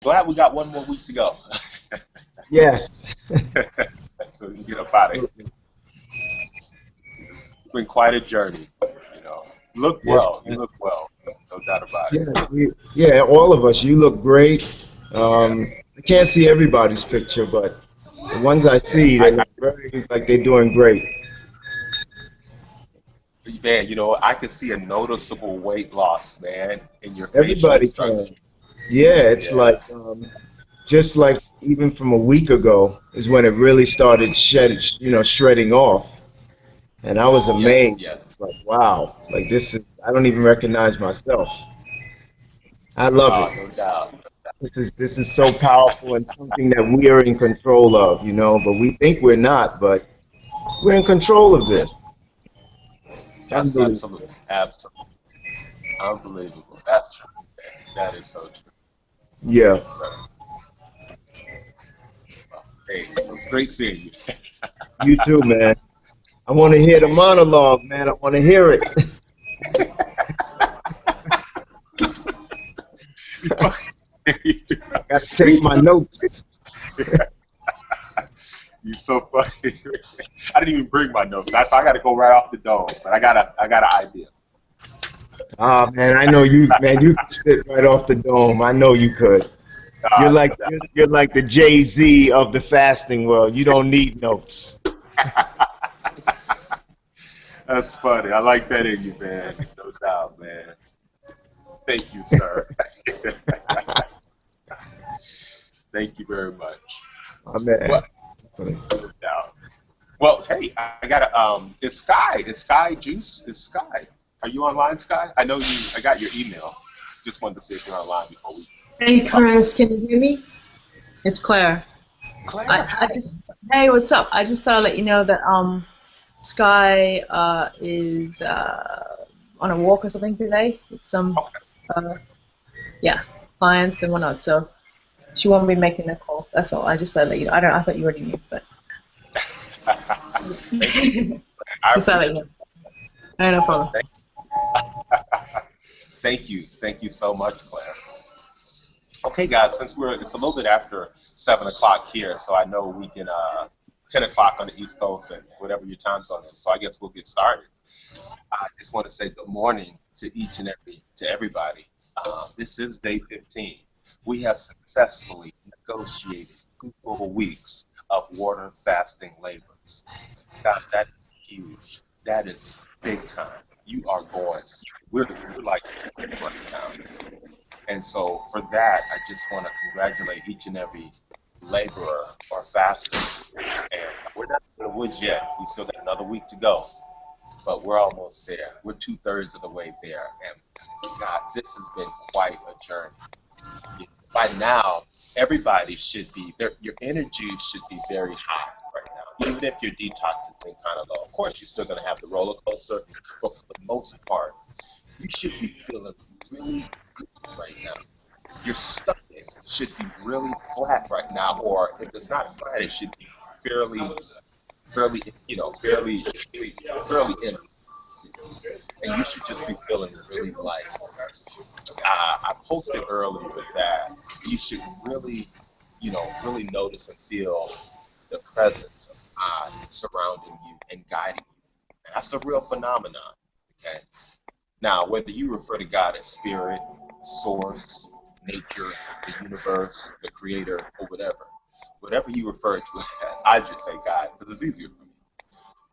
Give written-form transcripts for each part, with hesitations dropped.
glad we got one more week to go. Yes. So we can get up out of here. It's been quite a journey, you know. You look Yes. well. You look well. No doubt about it. Yes. Yeah, all of us. You look great. Yeah. I can't see everybody's picture, but the ones I see, they I look very like they're doing great. man, you know, I can see a noticeable weight loss, man, in your facial Everybody structure. can. Yeah, it's Yeah. like just like even from a week ago is when it really started shredding off. And I was Yes, amazed. yes. It's like, wow, like this is, I don't even recognize myself. I love it. No doubt. This is so powerful and something that we are in control of, but we think we're not, but we're in control of Yeah, this. that's Unbelievable. absolutely, absolutely unbelievable. That's true. That is so true. Yeah. Yes, sir. Hey, it was great seeing you. You too, man. I want to hear the monologue, man. I want to hear it. You do. Got to take my notes. You so funny. I didn't even bring my notes. I got to go right off the dome, but I got an idea. Ah, man, I know you, man. You could spit right off the dome. I know you could. You're No like you're like the Jay-Z of the fasting world. You don't need notes. That's funny. I like that in you, man. No doubt, man. Thank you, sir. Thank you very much. My man. Well, no doubt. Well, hey, I got to it's Sky. It's Sky Juice. It's Sky. Are you online, Sky? I know you. I got your email. Just wanted to see if you're online before we. Hey Chris, can you hear me? It's Claire. Claire, I hi. just Hey, what's up? I just thought I'd let you know that Sky is on a walk or something today with some Okay. uh, yeah, clients and whatnot. So she won't be making the call. That's all. I just thought I'd let you know. I thought you already knew, but Thank you. I just thought I'd let you appreciate know. All right, no problem. it. Thank you. Thank you so much, Claire. Okay, guys, since it's a little bit after 7 o'clock here, so I know we can 10 o'clock on the East Coast and whatever your time zone is. So I guess we'll get started. I just want to say good morning to each and everybody. This is day 15. We have successfully negotiated 2 full weeks of water fasting labors. Guys, that is huge. That is big time. You are going. We're like right now. And so for that, I just want to congratulate each and every laborer or faster. And we're not in the woods yet. We still got another week to go, but we're almost there. We're 2/3 of the way there. And God, this has been quite a journey. By now, everybody should be there. Your energy should be very high right now, even if your detox has been kind of low. Of course, you're still going to have the roller coaster, but for the most part, you should be feeling really good right now. Your stomach should be really flat right now, or if it's not flat, it should be fairly, fairly empty. And you should just be feeling really light. I posted earlier that you should really, really notice and feel the presence of God surrounding you and guiding you. And that's a real phenomenon. Okay. Now, whether you refer to God as spirit, source, nature, the universe, the creator, or whatever you refer to it as, I just say God because it's easier for me.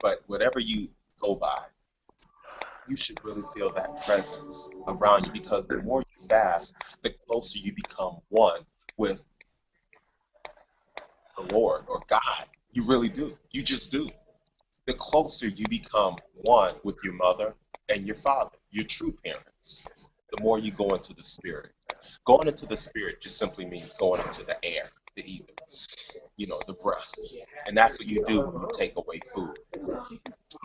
But whatever you go by, you should really feel that presence around you because the more you fast, the closer you become one with the Lord or God. You really do. You just do. The closer you become one with your mother and your father, your true parents, the more you go into the spirit. Going into the spirit just simply means going into the air, the ether, the breath. And that's what you do when you take away food.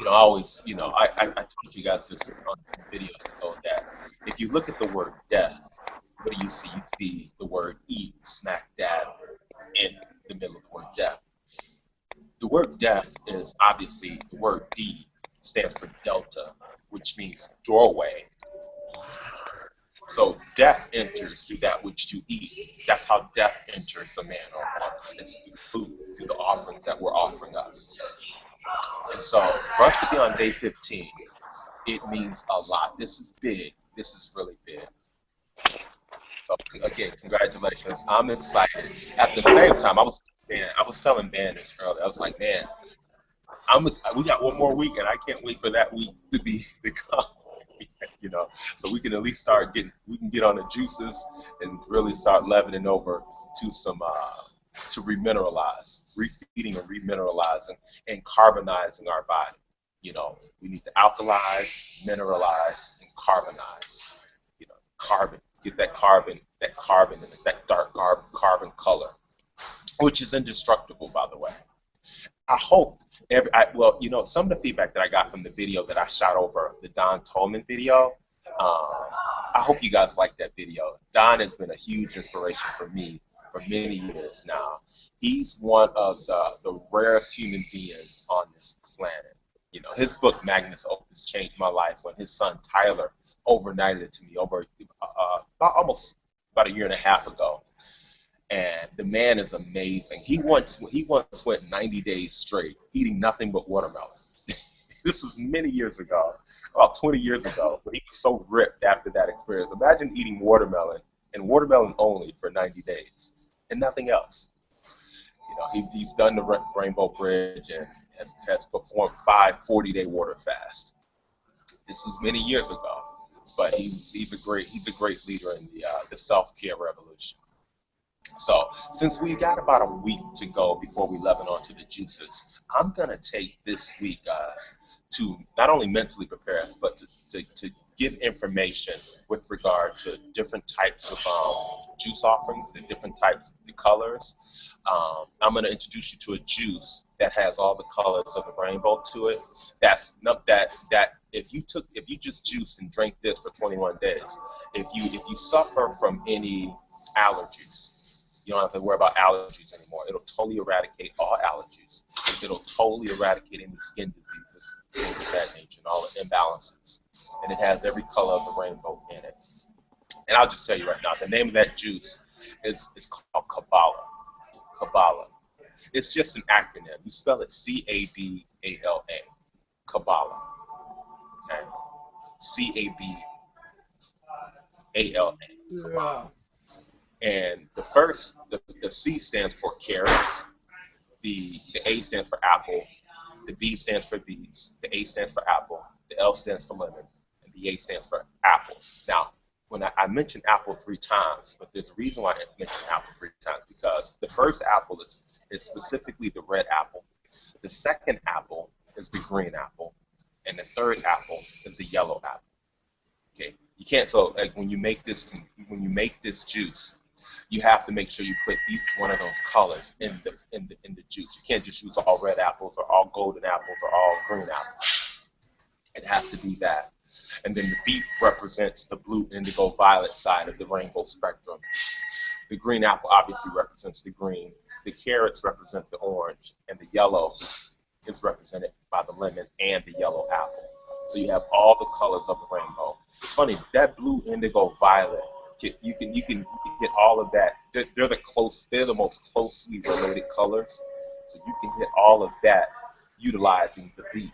I always, I told you guys this on videos ago that if you look at the word death, what do you see? You see the word eat smack dab in the middle of the word death. The word death is obviously the word D stands for delta, which means doorway. So death enters through that which you eat. That's how death enters a man or woman. It's through food, through the offerings that we're offering us. And so for us to be on day 15, it means a lot. This is big. This is really big. So again, congratulations. I'm excited. At the same time, I was telling Dan this earlier. I was like, man, we got one more week, and I can't wait for that week to come. You know, so we can at least we can get on the juices and really start leavening over to some to remineralize, refeeding and remineralizing and carbonizing our body. You know, we need to alkalize, mineralize, and carbonize. You know, carbon, get that carbon, and it's that dark carbon color, which is indestructible, by the way. I hope well, you know, some of the feedback that I got from the video that I shot over, the Don Tolman video, I hope you guys like that video. Don has been a huge inspiration for me for many years now. He's one of the rarest human beings on this planet. You know, his book, Magnus Opus, changed my life when his son, Tyler, overnighted it to me almost about a year and a half ago. And the man is amazing. He once went 90 days straight eating nothing but watermelon. This was many years ago, about 20 years ago, but he was so ripped after that experience. Imagine eating watermelon and watermelon only for 90 days and nothing else. You know, he's done the Rainbow Bridge and has performed 5 40-day water fasts. This was many years ago, but he's a great leader in the self-care revolution. So since we got about a week to go before we leaven onto the juices, I'm going to take this week, guys, to not only mentally prepare us, but to give information with regard to different types of juice offerings, the different types, the colors. I'm going to introduce you to a juice that has all the colors of the rainbow to it. That if you just juiced and drank this for 21 days, if you suffer from any allergies, you don't have to worry about allergies anymore. It'll totally eradicate all allergies. It'll totally eradicate any skin diseases, things of that nature, and all the imbalances. And it has every color of the rainbow in it. And I'll just tell you right now, the name of that juice is called Kabbalah. Kabbalah. It's just an acronym. You spell it C-A-B-A-L-A. Kabbalah. Okay? C-A-B-A-L-A. Kabbalah. And the C stands for carrots, the A stands for apple, the B stands for beets, the A stands for apple, the L stands for lemon, and the A stands for apple. Now, when I mentioned apple 3 times, but there's a reason why I mentioned apple 3 times, because the first apple is specifically the red apple, the second apple is the green apple, and the third apple is the yellow apple. Okay, you can't, so like when you make this juice, you have to make sure you put each one of those colors in the juice. You can't just use all red apples or all golden apples or all green apples. It has to be that. And then the beet represents the blue, indigo, violet side of the rainbow spectrum. The green apple obviously represents the green. The carrots represent the orange, and the yellow is represented by the lemon and the yellow apple. So you have all the colors of the rainbow. It's funny, that blue, indigo, violet, you can get all of that. They're the most closely related colors. So you can hit all of that utilizing the beet,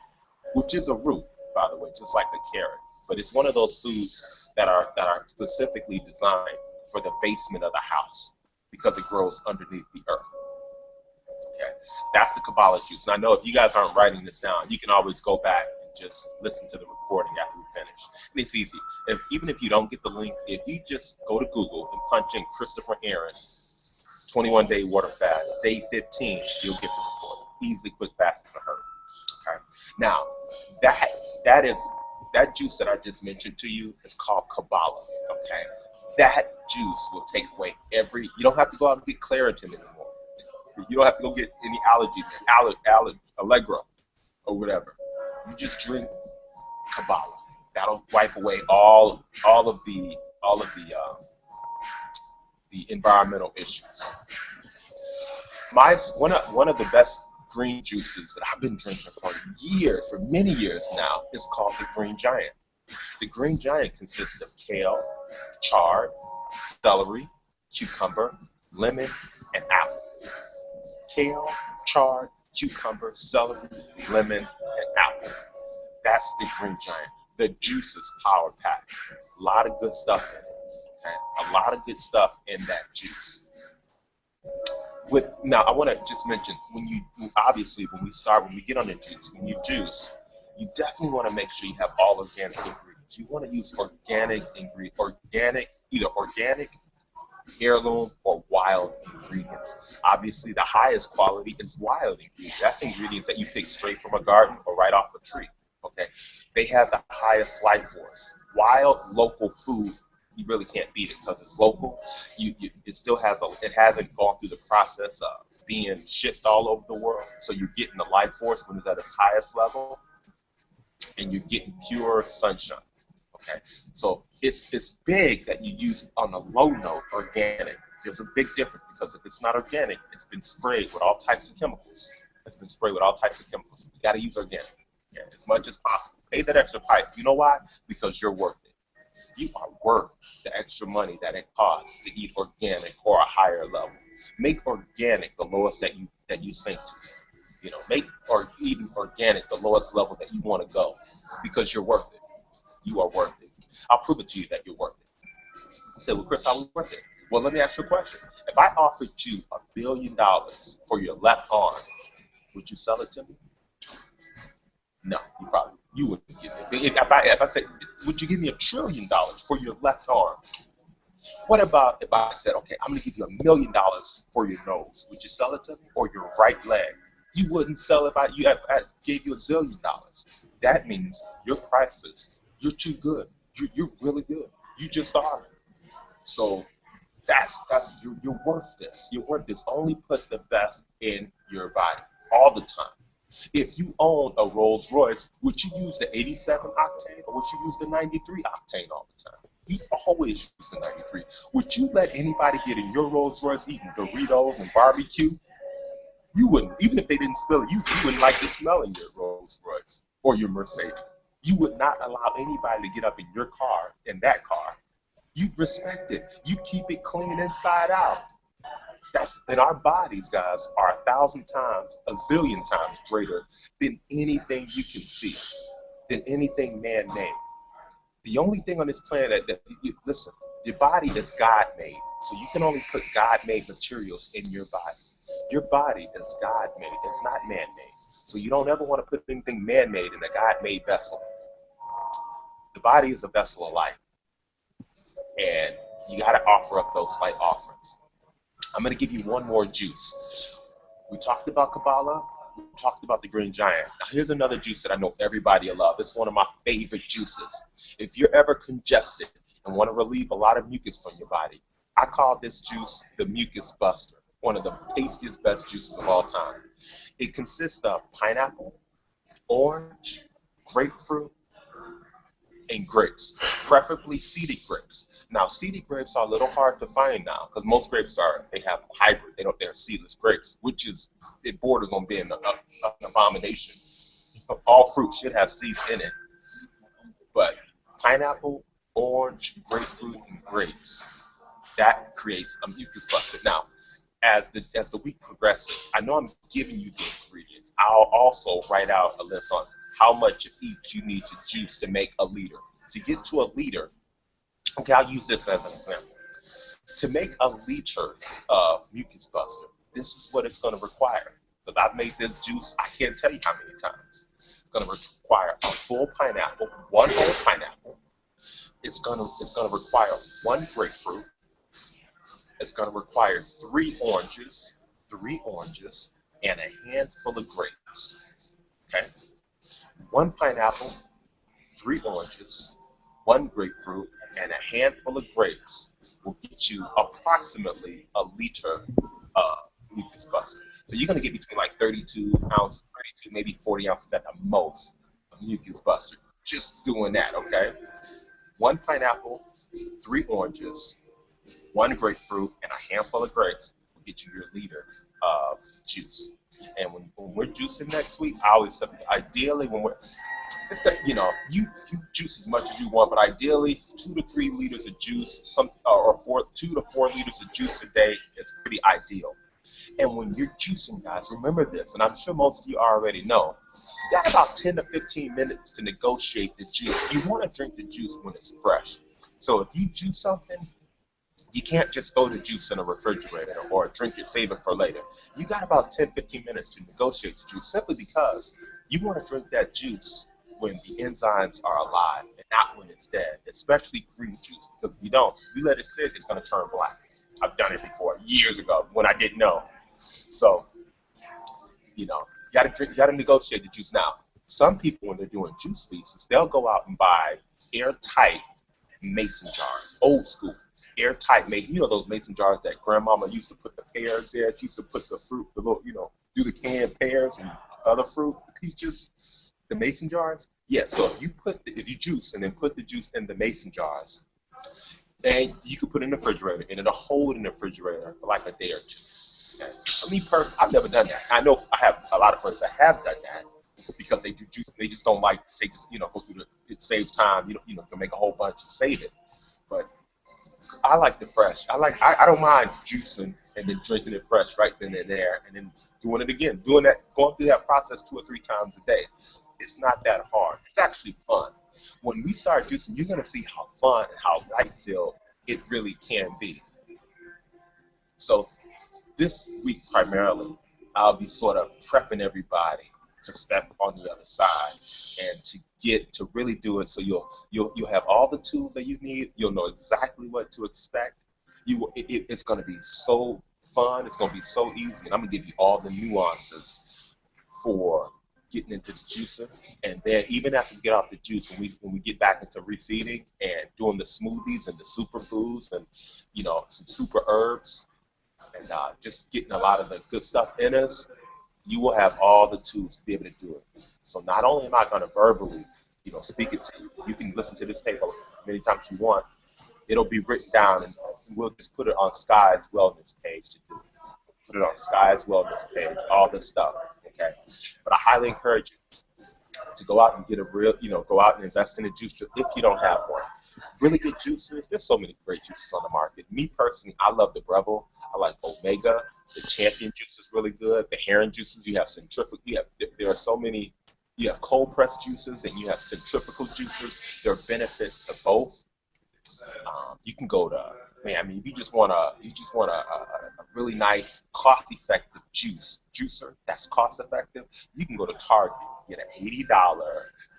which is a root, by the way, just like the carrot. But it's one of those foods that are specifically designed for the basement of the house because it grows underneath the earth. Okay, that's the Kabbalah juice. And I know if you guys aren't writing this down, you can always go back and just listen to the recording after we finish. And it's easy. Even if you don't get the link, if you just go to Google and punch in Kristopher Aaron 21-day water fast, day 15, you'll get the recording. Easy, quick, fast, and a hurry. Okay. Now, that juice that I just mentioned to you is called Kabbalah. Okay. That juice will take away you don't have to go out and get Claritin anymore. You don't have to go get any Allegra or whatever. You just drink Kabbalah. That'll wipe away all of the environmental issues. One of the best green juices that I've been drinking for many years now is called the Green Giant. The green giant consists of kale, chard, celery, cucumber, lemon, and apple. Kale, chard, cucumber, celery, lemon, and apple. That's the green giant. The juice is power packed. A lot of good stuff in it. Okay? A lot of good stuff in that juice. Now, I want to just mention, when we get on the juice, when you juice, you definitely want to make sure you have all organic ingredients. You want to use either organic, heirloom, or wild ingredients. Obviously, the highest quality is wild ingredients. That's ingredients that you pick straight from a garden or right off a tree. Okay, they have the highest life force. Wild, local food, you really can't beat it because it's local. It still has it hasn't gone through the process of being shipped all over the world. So you're getting the life force when it's at its highest level, and you're getting pure sunshine. Okay, so it's big that you use on the low note organic. There's a big difference because if it's not organic, it's been sprayed with all types of chemicals. You got to use organic, as much as possible. Pay that extra price. You know why? Because you're worth it. You are worth the extra money that it costs to eat organic or a higher level. Make organic the lowest that you sink to. Make or even organic the lowest level that you want to go, because you're worth it. You are worth it. I'll prove it to you that you're worth it. I said, well, Chris, how are we worth it? Well, let me ask you a question. If I offered you $1 billion for your left arm, would you sell it to me? No, you wouldn't give it. If I said, would you give me $1 trillion for your left arm? What about if I said, okay, I'm going to give you $1 million for your nose? Would you sell it to me? Or your right leg? You wouldn't sell it if I gave you $1 zillion. That means your prices, you're too good. You're really good. You just are. So you're worth this. You're worth this. Only put the best in your body all the time. If you own a Rolls Royce, would you use the 87 octane or would you use the 93 octane all the time? You always use the 93. Would you let anybody get in your Rolls Royce eating Doritos and barbecue? You wouldn't. Even if they didn't spill it, you wouldn't like the smell in your Rolls Royce or your Mercedes. You would not allow anybody to get up in your car, in that car. You respect it. You keep it clean inside out. And our bodies, guys, are 1,000 times, a zillion times greater than anything you can see, than anything man-made. The only thing on this planet listen, your body is God-made, so you can only put God-made materials in your body. Your body is God-made, it's not man-made. So you don't ever want to put anything man-made in a God-made vessel. The body is a vessel of life, and you got to offer up those light offerings. I'm going to give you one more juice. We talked about Kabbalah. We talked about the green giant. Now, here's another juice that I know everybody will love. It's one of my favorite juices. If you're ever congested and want to relieve a lot of mucus from your body, I call this juice the mucus buster, one of the tastiest, best juices of all time. It consists of pineapple, orange, grapefruit, and grapes, preferably seeded grapes. Now, seeded grapes are a little hard to find now because most grapes they have hybrid. They're seedless grapes, it borders on being an abomination. All fruit should have seeds in it, but pineapple, orange, grapefruit, and grapes, that creates a mucus buster. Now, as the week progresses, I know I'm giving you the ingredients. I'll also write out a list on how much of each you need to juice to make a liter. To get to a liter, okay, I'll use this as an example. To make a liter of mucus buster, this is what it's going to require. Because I've made this juice, I can't tell you how many times. It's going to require a full pineapple, one whole pineapple. It's going to require one grapefruit. It's going to require 3 oranges, and a handful of grapes. Okay? 1 pineapple, 3 oranges, 1 grapefruit, and a handful of grapes will get you approximately a liter of mucus buster. So you're going to get between like 32, maybe 40 ounces at the most of mucus buster. Just doing that, okay? 1 pineapple, 3 oranges, 1 grapefruit, and a handful of grapes will get you your liter of juice. And when we're juicing next week, I always tell people, ideally when we're, it's that, you juice as much as you want, but ideally 2 to 3 liters of juice, or 2 to 4 liters of juice a day is pretty ideal. And when you're juicing, guys, remember this, and I'm sure most of you already know, you got about 10 to 15 minutes to negotiate the juice. You want to drink the juice when it's fresh. So if you juice something, you can't just throw the juice in a refrigerator or drink it, save it for later. You got about 10, 15 minutes to negotiate the juice, simply because you want to drink that juice when the enzymes are alive and not when it's dead, especially green juice. Because if you let it sit, it's going to turn black. I've done it before, years ago, when I didn't know. So, you got to negotiate the juice. Now, some people, when they're doing juice pieces, they'll go out and buy airtight mason jars, old school. Airtight mason, those mason jars that grandmama used to put the pears in. She used to put the fruit, the little, do the canned pears and other fruit, the peaches, the mason jars. Yeah, so if you juice and then put the juice in the mason jars, then you can put it in the refrigerator, and it'll hold in the refrigerator for like a day or two. Okay? For me personally, I've never done that. I know I have a lot of friends that have done that because they do juice. They just don't like to take this, go through it saves time. To make a whole bunch and save it. But I like the fresh. I don't mind juicing and then drinking it fresh right then and there, and then doing it again. Going through that process 2 or 3 times a day. It's not that hard. It's actually fun. When we start juicing, you're going to see how fun and how light-filled it really can be. So this week primarily, I'll be sort of prepping everybody to step on the other side and to really do it. So you'll have all the tools that you need. You'll know exactly what to expect. It's going to be so fun. It's going to be so easy. And I'm going to give you all the nuances for getting into the juicer. And then even after we get off the juice, when we get back into refeeding and doing the smoothies and the superfoods and some super herbs and just getting a lot of the good stuff in us, you will have all the tools to be able to do it. So not only am I going to verbally, speak it to you, you can listen to this tape as many times as you want. It'll be written down, and we'll just put it on Sky's Wellness page to do it. Put it on Sky's Wellness page, all this stuff, okay? But I highly encourage you to go out and get a real, go out and invest in a juicer if you don't have one. Really good juicers. There's so many great juices on the market. Me personally, I love the Breville. I like Omega. The Champion juice is really good. The Heron juices. You have centrifugal. There are so many. You have cold pressed juices and you have centrifugal juicers. There are benefits to both. You can go to, if you just want a really nice cost effective juicer that's cost effective, you can go to Target, get an $80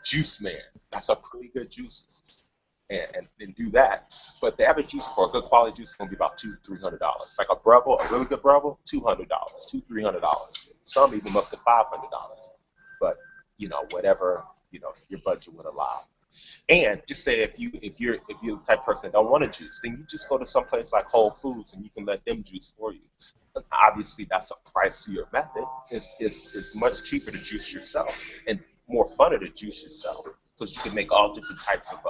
Juice Man. That's a pretty good juice. And do that. But the average juice for a good quality juice is going to be about $200-$300. Like a Breville, a really good Breville, $200, $200-$300. Some even up to $500. But whatever your budget would allow. And just say if you're the type of person that don't want to juice, then you just go to some place like Whole Foods and you can let them juice for you. Obviously, that's a pricier method. It's much cheaper to juice yourself and more funner to juice yourself because you can make all different types of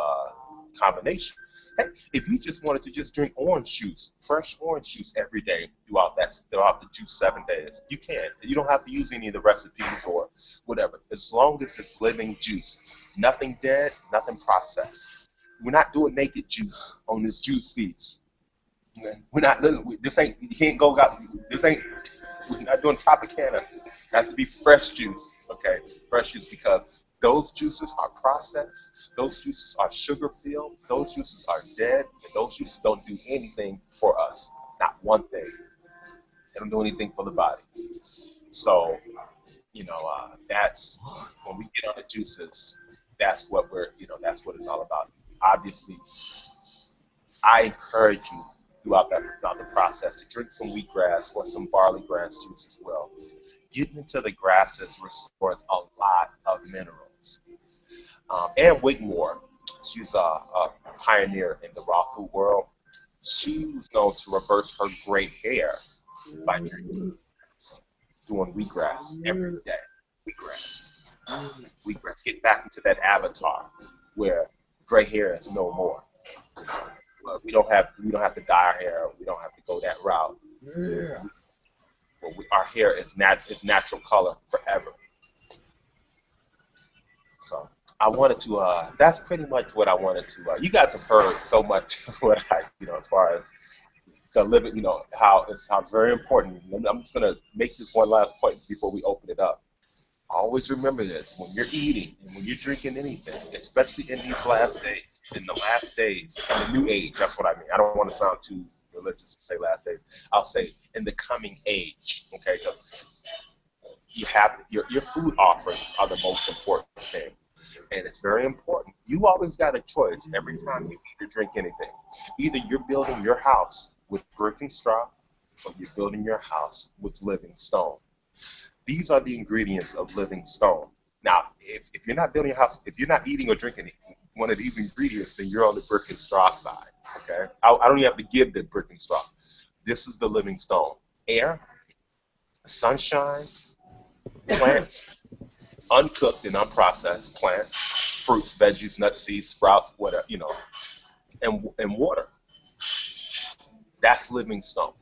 combination. Heck, if you just wanted to just drink orange juice, fresh orange juice every day throughout the juice 7 days, you can. You don't have to use any of the recipes or whatever. As long as it's living juice, nothing dead, nothing processed. We're not doing naked juice on this juice feast. Okay? We're not. This ain't. You can't go out. We're not doing Tropicana. It has to be fresh juice. Okay, fresh juice because those juices are processed, those juices are sugar-filled, those juices are dead, and those juices don't do anything for us. Not one thing. They don't do anything for the body. So, that's when we get on the juices, that's what that's what it's all about. Obviously, I encourage you throughout the process to drink some wheatgrass or some barley grass juice as well. Getting into the grasses restores a lot of minerals. Ann Wigmore, she's a pioneer in the raw food world. She was known to reverse her gray hair by doing wheatgrass every day. Wheatgrass. Get back into that avatar where gray hair is no more. We don't have to dye our hair. We don't have to go that route. our hair is natural color forever. So I wanted to, that's pretty much what I wanted to, you guys have heard so much of what I, as far as the living, how very important. I'm just going to make this one last point before we open it up. Always remember this: when you're eating and when you're drinking anything, especially in these last days, in the new age, that's what I mean. I don't want to sound too religious to say last days. I'll say in the coming age, okay? Because you have your food offerings are the most important thing, and it's very important. You always got a choice every time you eat or drink anything. Either you're building your house with brick and straw, or you're building your house with living stone. These are the ingredients of living stone. Now, if you're not building a house, if you're not eating or drinking one of these ingredients, then you're on the brick and straw side, okay? I don't even have to give the brick and straw. This is the living stone. Air, sunshine, plants, uncooked and unprocessed plants, fruits, veggies, nuts, seeds, sprouts, whatever, and water. That's living stone.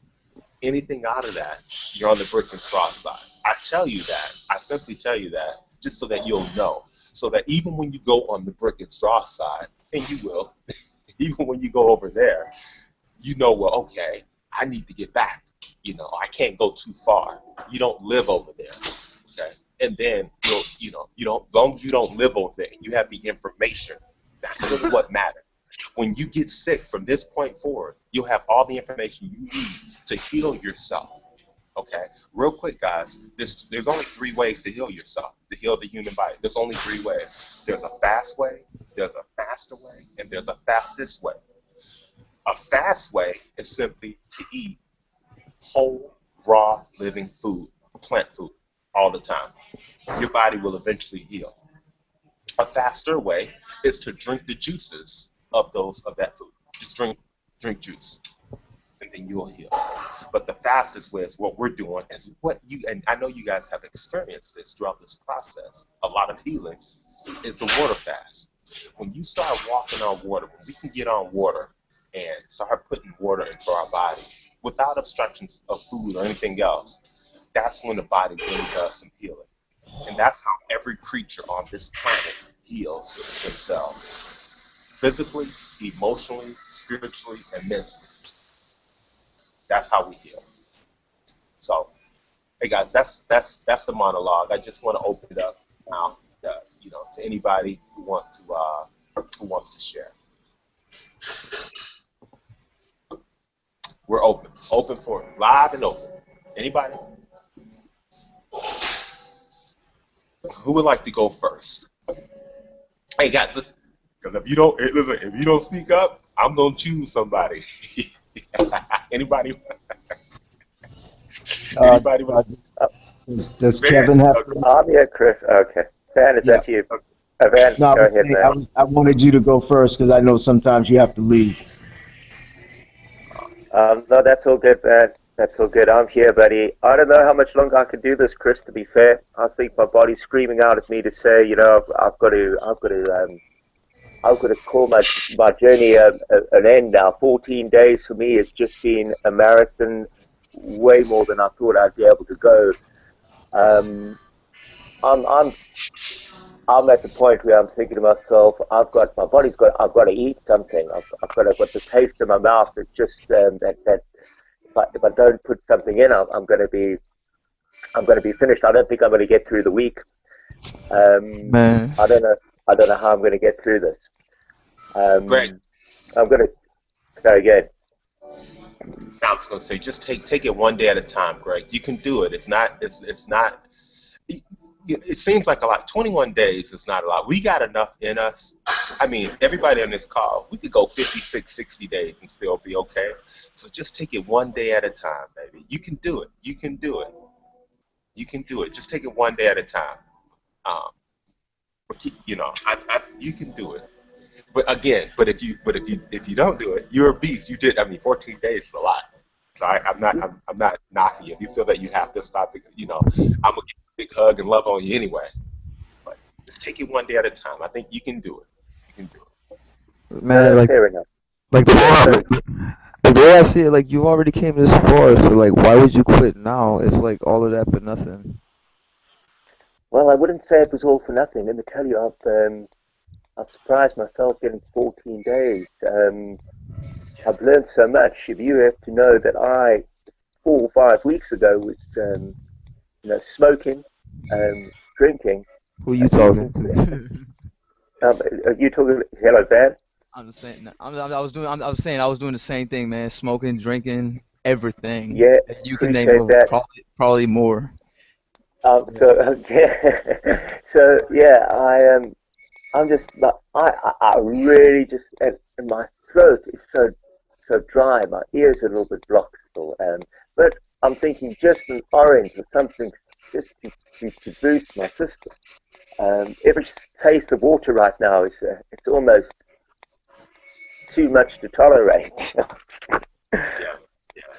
Anything out of that, you're on the brick and straw side. I simply tell you that just so that you'll know. So that even when you go on the brick and straw side, and you will, even when you go over there, well, okay, I need to get back. I can't go too far. You don't live over there, okay? And then, as long as you don't live over there, you have the information. That's really what matters. When you get sick from this point forward, you'll have all the information you need to heal yourself. Okay, real quick, guys, there's only 3 ways to heal yourself, to heal the human body. There's only 3 ways. There's a fast way, there's a faster way, and there's a fastest way. A fast way is simply to eat whole, raw, living food, plant food, all the time. Your body will eventually heal. A faster way is to drink the juices of that food. Just drink juice, and then you'll heal. But the fastest way is what we're doing, is and I know you guys have experienced this throughout this process, a lot of healing, is the water fast. When you start walking on water, when we can get on water and start putting water into our body without obstructions of food or anything else, that's when the body really does some healing. And that's how every creature on this planet heals themselves. Physically, emotionally, spiritually, and mentally. That's how we heal. So, hey guys, that's the monologue. I just want to open it up now, to anybody who wants to share. We're open for it, live and open. Anybody? Who would like to go first? Hey guys, listen. Because if you don't speak up, I'm gonna choose somebody. Anybody? Anybody? Does Kevin have? I'm here, Chris. Okay. Van, is that you? Van, No, go ahead, man. I wanted you to go first because I know sometimes you have to leave. No, that's all good, man. That's all good. I'm here, buddy. I don't know how much longer I can do this, Chris. To be fair, I think my body's screaming out at me to say, I've got to call my journey an end now. 14 days for me has just been a marathon, way more than I thought I'd be able to go. I'm at the point where I'm thinking to myself, I've got to eat something. I've got the taste in my mouth. It's just that if I don't put something in, I'm going to be finished. I don't think I'm going to get through the week. Man. I don't know how I'm going to get through this. Great. I'm going to go again. I was going to say, just take it one day at a time, Greg. You can do it. It's not. It seems like a lot. 21 days is not a lot. We got enough in us. I mean, everybody on this call, we could go 56, 60 days and still be okay. So just take it one day at a time, baby. You can do it. You can do it. You can do it. Just take it one day at a time. You can do it. But again, if you don't do it, you're a beast. 14 days is a lot. So I'm not knocking you. If you feel that you have to stop, I'm gonna give you a big hug and love on you anyway. But just take it one day at a time. I think you can do it. You can do it. Man, Fair enough. like But the way I see it, like you already came this far, so like why would you quit now? It's like all of that for nothing. Well, I wouldn't say it was all for nothing. Let me tell you, I've surprised myself in 14 days. I've learned so much. If you have to know that I 4 or 5 weeks ago was smoking, drinking, Who you using. talking to? Are you talking? Hello, Van. I'm just saying. I was saying I was doing the same thing, man. Smoking, drinking, everything. Yeah, And you can name appreciate of that. probably more. So yeah, so yeah, I'm just, but I really just, and my throat is so dry. My ears are a little bit blocked still. But I'm thinking just an orange or something just to boost my system. Every taste of water right now is it's almost too much to tolerate. Yeah, yeah.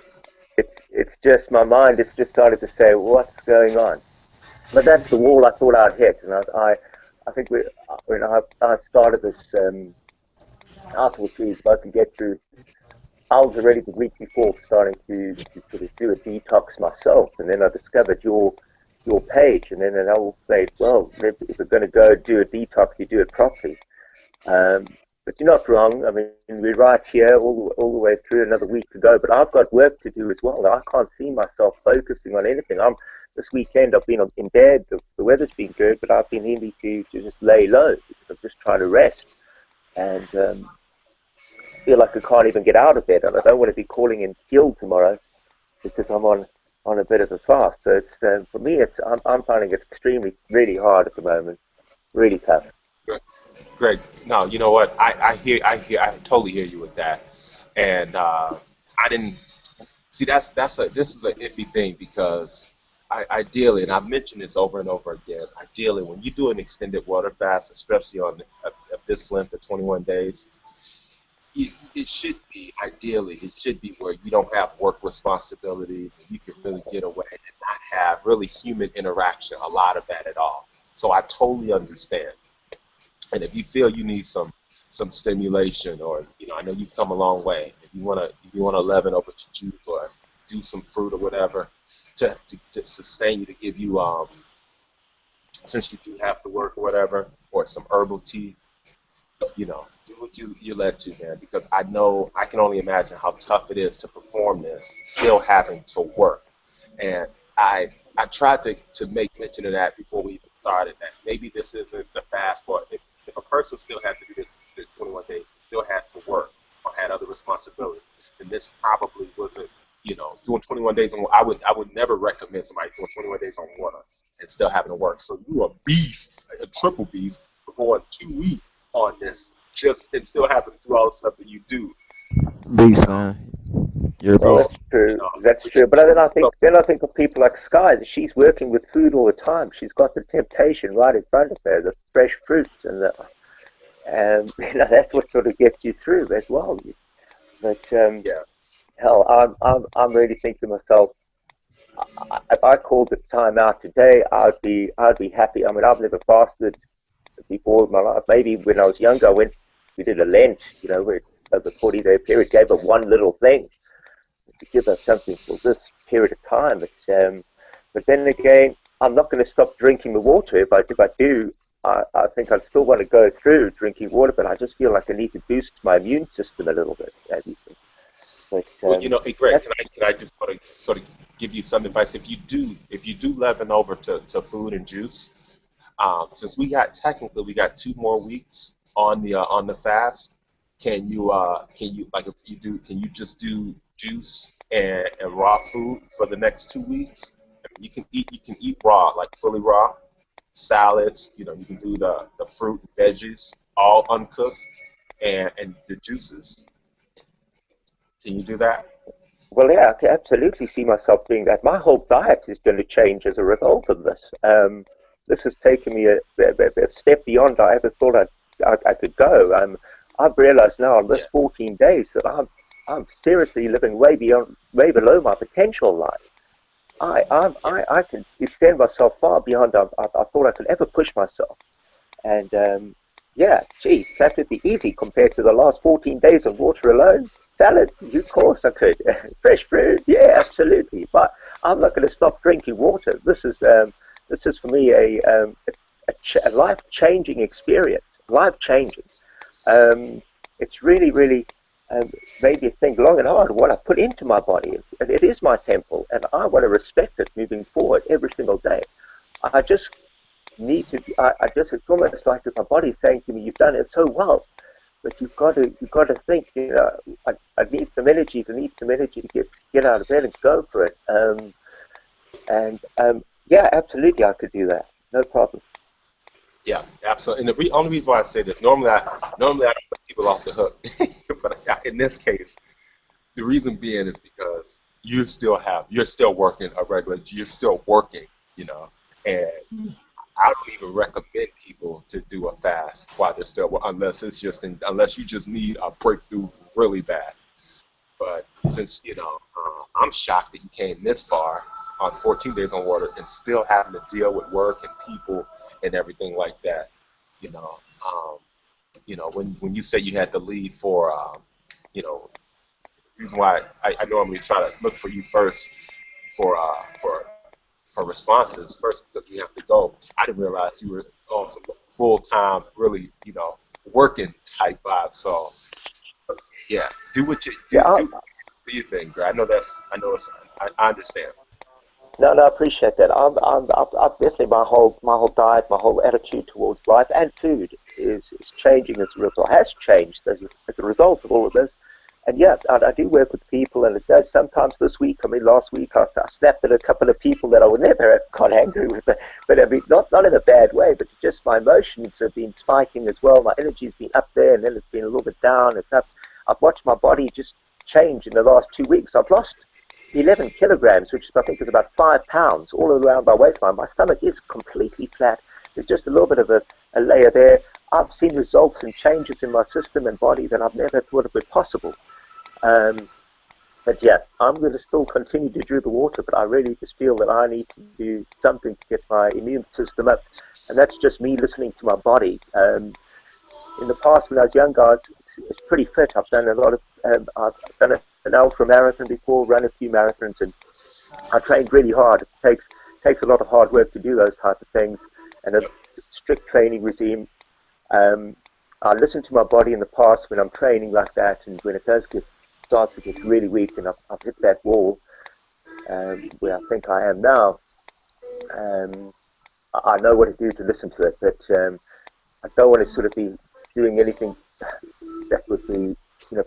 It's just my mind is just started to say what's going on. But that's the wall I thought I'd hit, and I think when I started this outdoor series, if I could get through. I was already the week before starting to sort of do a detox myself, and then I discovered your page, and then I will say, well, if we're going to go do a detox, you do it properly. But you're not wrong. I mean, we're right here all the way through another week to go, but I've got work to do as well. I can't see myself focusing on anything. This weekend I've been in bed. The weather's been good, but I've been needing to just lay low because I'm just trying to rest. And feel like I can't even get out of bed, and I don't want to be calling in guilt tomorrow because I'm on a bit of a fast. So it's for me, I'm finding it extremely really hard at the moment, really tough. Greg, Greg, no, you know what? I totally hear you with that. And I didn't see this is an iffy thing because ideally, and I've mentioned this over and over again, ideally, when you do an extended water fast, especially on this length of 21 days, it should be ideally it should be where you don't have work responsibilities and you can really get away and not have really human interaction, a lot of that at all. So I totally understand. And if you feel you need some stimulation, or I know you've come a long way, if you want to leaven over to juice or do some fruit or whatever to sustain you, to give you since you do have to work or whatever, or some herbal tea, do what you're led to, man, because I know I can only imagine how tough it is to perform this, still having to work. And I tried to make mention of that before we even started, that maybe this isn't the fast for if a person still had to do the 21 days, still had to work or had other responsibilities, then this probably wasn't, doing 21 days on. I would never recommend somebody doing 21 days on water and still having to work. So you're a beast, a triple beast, for going 2 weeks on this, just and still having to do all the stuff that you do. You Beast, know, man. You're a Well, beast. that's true. That's which true. But so, then I think of people like Sky. She's working with food all the time. She's got the temptation right in front of her, the fresh fruits, and that's what sort of gets you through as well. But yeah, hell, I'm really thinking to myself, if I called the time out today, I'd be happy. I mean, I've never fasted before in my life. Maybe when I was younger, we did a Lent, where over 40-day period gave up one little thing to give us something for this period of time. But then again, I'm not going to stop drinking the water. If I do, I think I'd still want to go through drinking water, but I just feel like I need to boost my immune system a little bit, as you think. But well, hey Greg, can I just sort of give you some advice? If you do leaven over to food and juice, since we got 2 more weeks on the fast, can you like if you do can you just do juice and raw food for the next 2 weeks? I mean, you can eat raw, like fully raw salads. You can do the fruit and veggies all uncooked, and the juices. Can you do that? well, yeah, I can absolutely see myself doing that. My whole diet is going to change as a result of this. This has taken me a step beyond I ever thought I could go. I've realized now in this Yeah. 14 days that I'm seriously living way below my potential life. I can extend myself far beyond I thought I could ever push myself. And yeah, geez, that would be easy compared to the last 14 days of water alone. Salad, of course I could. Fresh fruit, yeah, absolutely. But I'm not going to stop drinking water. This is for me a life-changing experience. Life-changing. It's really, really made me think long and hard what I put into my body. It is my temple, and I want to respect it moving forward every single day. I just need to. I just, it's almost like my body's saying to me, "You've done it so well, but you've got to think. You know, I need some energy. I need some energy to get out of bed and go for it." Yeah, absolutely, I could do that. No problem. Yeah, absolutely. And the only reason why I say this, normally I don't let people off the hook, but in this case, the reason being is because you're still working a regular, you're still working, you know, and I don't even recommend people to do a fast while they're still, unless unless you just need a breakthrough really bad. But since, I'm shocked that you came this far on 14 days on water and still having to deal with work and people and everything like that. When you say you had to leave for, reason why I normally try to look for you first for responses first because you have to go. I didn't realize you were on some full time, really, working type vibe. So yeah, do what you do. Yeah, Do your thing, Greg. I understand. no, I appreciate that. I'm definitely my whole diet, my whole attitude towards life and food is changing as a result. Has changed as a result of all of this. And yeah, I do work with people, and it does sometimes this week. I mean, last week I snapped at a couple of people that I would never have got angry with, but I mean, not in a bad way, but just my emotions have been spiking as well. My energy's been up there, and then it's been a little bit down. It's up. I've watched my body just change in the last 2 weeks. I've lost 11 kilograms, which I think is about 5 pounds all around my waistline. My stomach is completely flat. There's just a little bit of a layer there. I've seen results and changes in my system and body that I've never thought it possible. But yeah, I'm going to still continue to drink the water, but I really just feel that I need to do something to get my immune system up. And that's just me listening to my body. In the past, when I was younger, it's pretty fit. I've done a lot of, I've done an ultra marathon before, run a few marathons, and I trained really hard. It takes a lot of hard work to do those type of things, and a strict training regime. I listen to my body in the past when I'm training like that, and when it does start to get really weak, and I've hit that wall where I think I am now. I know what to do to listen to it, but I don't want to sort of be doing anything that would be,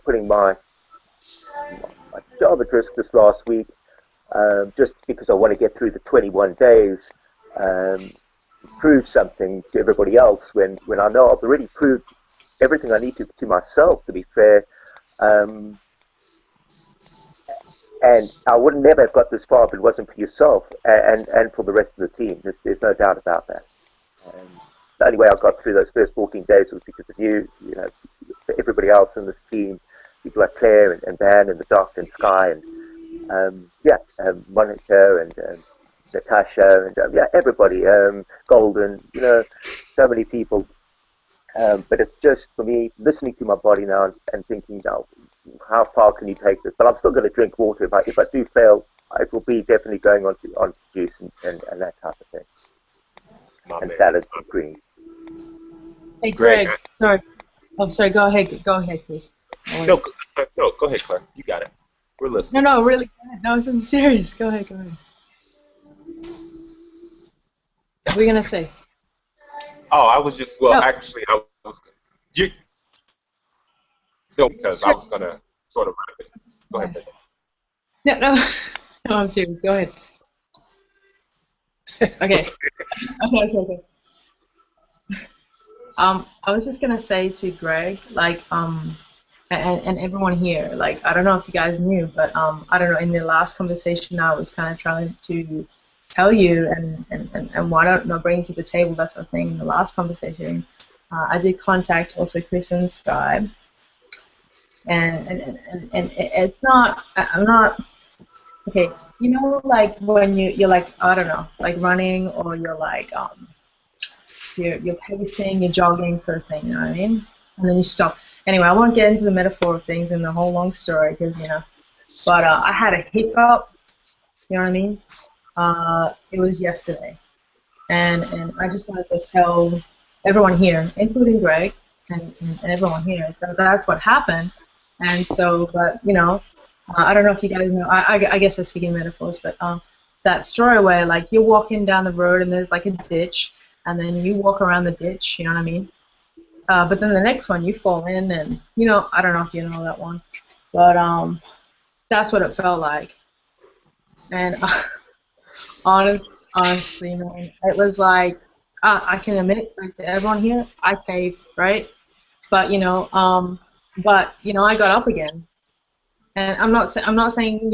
putting my job at risk this last week, just because I want to get through the 21 days, prove something to everybody else when I know I've already proved everything I need to myself, to be fair. And I would never have got this far if it wasn't for yourself and for the rest of the team. There's no doubt about that. The only way I got through those first 14 days was because of you, everybody else in this team, people like Claire and Dan and the Doc and Sky and Monica and Natasha and everybody, Golden, so many people. But it's just for me listening to my body now and thinking now, how far can you take this? But I'm still going to drink water. If I do fail, it will be definitely going on to juice and that type of thing. And salads and greens. Hey, Greg. Sorry. Oh, sorry. Go ahead, please. No, go ahead, Claire. You got it. We're listening. No, really. Go ahead. No, I'm serious. Go ahead. What were you gonna say? Oh, I was just actually I was because I was gonna sort of wrap it. Go ahead. No, I'm serious. Go ahead. Okay. Okay. I was just gonna say to Greg, and everyone here, I don't know if you guys knew, but I don't know. In the last conversation, I was kind of trying to tell you, and why not bring it to the table? That's what I was saying in the last conversation. I did contact also Chris and Sky, and it's not. I'm not. Okay, when you're I don't know, running, or you're you're pacing, you're jogging, sort of thing. You know what I mean? And then you stop. Anyway, I won't get into the metaphor of things and the whole long story because But I had a hiccup. You know what I mean? It was yesterday, and I just wanted to tell everyone here, including Greg and everyone here, that that's what happened. And so, but I don't know if you guys know. I guess I speak in metaphors, but that story where like you're walking down the road and there's like a ditch, and then you walk around the ditch. You know what I mean? But then the next one you fall in, and I don't know if you know that one, but that's what it felt like. And honestly, man, it was like I can admit, like to everyone here, I caved, right? But I got up again, and I'm not saying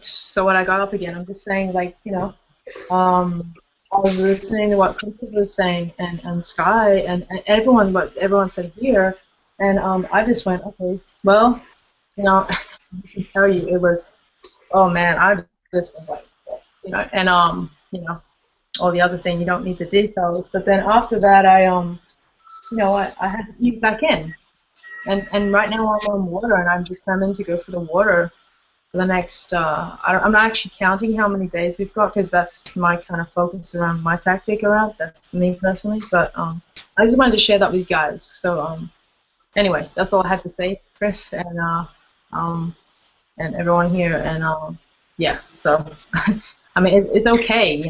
so what I got up again. I'm just saying like I was listening to what Kristopher was saying and Sky and everyone what everyone said here, and I just went okay, well, I can tell you it was oh man, I just was like and all the other thing you don't need the details, but then after that I had to ease back in. And right now I'm on water, and I'm determined to go for the water for the next. I'm not actually counting how many days we've got because that's my kind of focus around my tactic around. That's me personally, but I just wanted to share that with you guys. So anyway, that's all I had to say, Chris, and everyone here, and yeah. So I mean, it's okay, I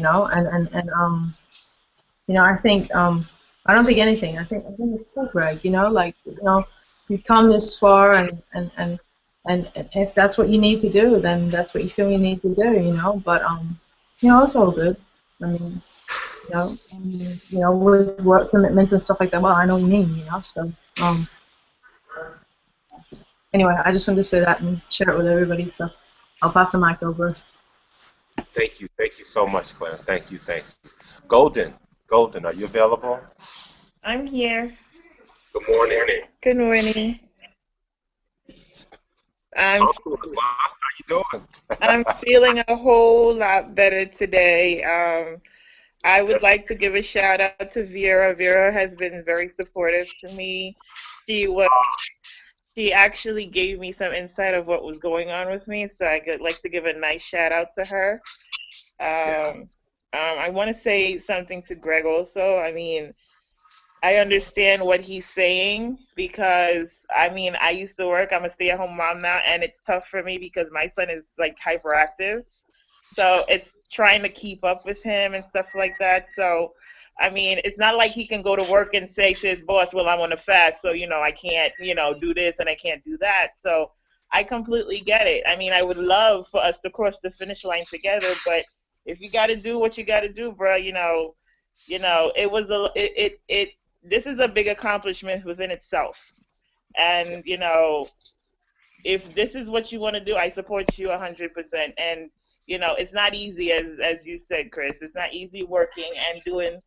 think I don't think anything. I think it's cool, Greg. You've come this far, and if that's what you need to do, then that's what you feel you need to do. But it's all good. I mean, with work commitments and stuff like that. Well, I know what you mean. So anyway, I just wanted to say that and share it with everybody. So I'll pass the mic over. Thank you so much, Claire. Thank you. Golden, are you available? I'm here. Good morning. Good morning. How you doing? I'm feeling a whole lot better today. I would like to give a shout out to Vera. Vera has been very supportive to me. She actually gave me some insight of what was going on with me, so I'd like to give a nice shout out to her. I want to say something to Greg also. I mean, I understand what he's saying because, I mean, I used to work. I'm a stay-at-home mom now, and it's tough for me because my son is, like, hyperactive. So it's trying to keep up with him and stuff like that. So, I mean, it's not like he can go to work and say to his boss, well, I'm on a fast, so, I can't, do this and I can't do that. So I completely get it. I mean, I would love for us to cross the finish line together, but if you got to do what you got to do, bro, it was this is a big accomplishment within itself. And, if this is what you want to do, I support you 100%. And, it's not easy, as you said, Chris. It's not easy working and doing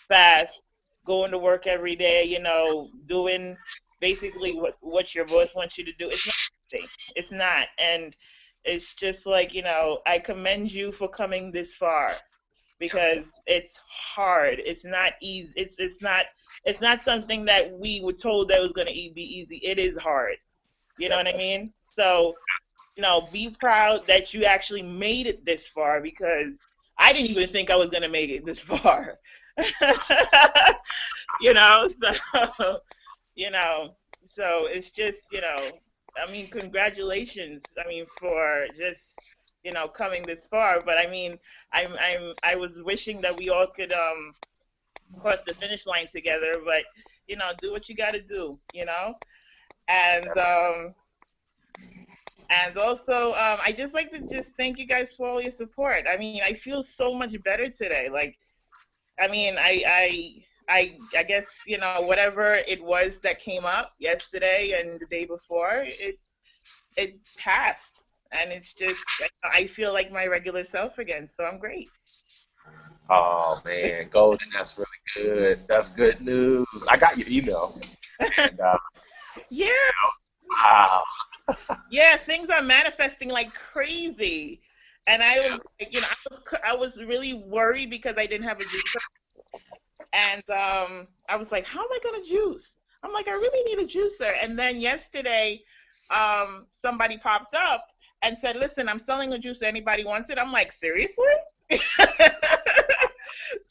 fast, going to work every day, doing basically what your boss wants you to do. It's not easy. It's not. And it's just like, I commend you for coming this far because it's hard. It's not easy. It's not something that we were told that was going to be easy. It is hard. You know what I mean? So, be proud that you actually made it this far because I didn't even think I was going to make it this far. So it's just, I mean, congratulations. I mean, for just, coming this far. But I mean, I was wishing that we all could cross the finish line together. But do what you got to do. And also, I just like to just thank you guys for all your support. I mean, I feel so much better today. Like, I mean, I guess, whatever it was that came up yesterday and the day before, it passed. And it's just, I feel like my regular self again. So I'm great. Oh, man, Golden, that's really good. That's good news. I got your email. And, yeah. Wow. Yeah, things are manifesting like crazy. And I was like, I was really worried because I didn't have a dream. And I was like, how am I gonna juice? I'm like, I really need a juicer. And then yesterday, somebody popped up and said, listen, I'm selling a juicer. Anybody wants it? I'm like, seriously?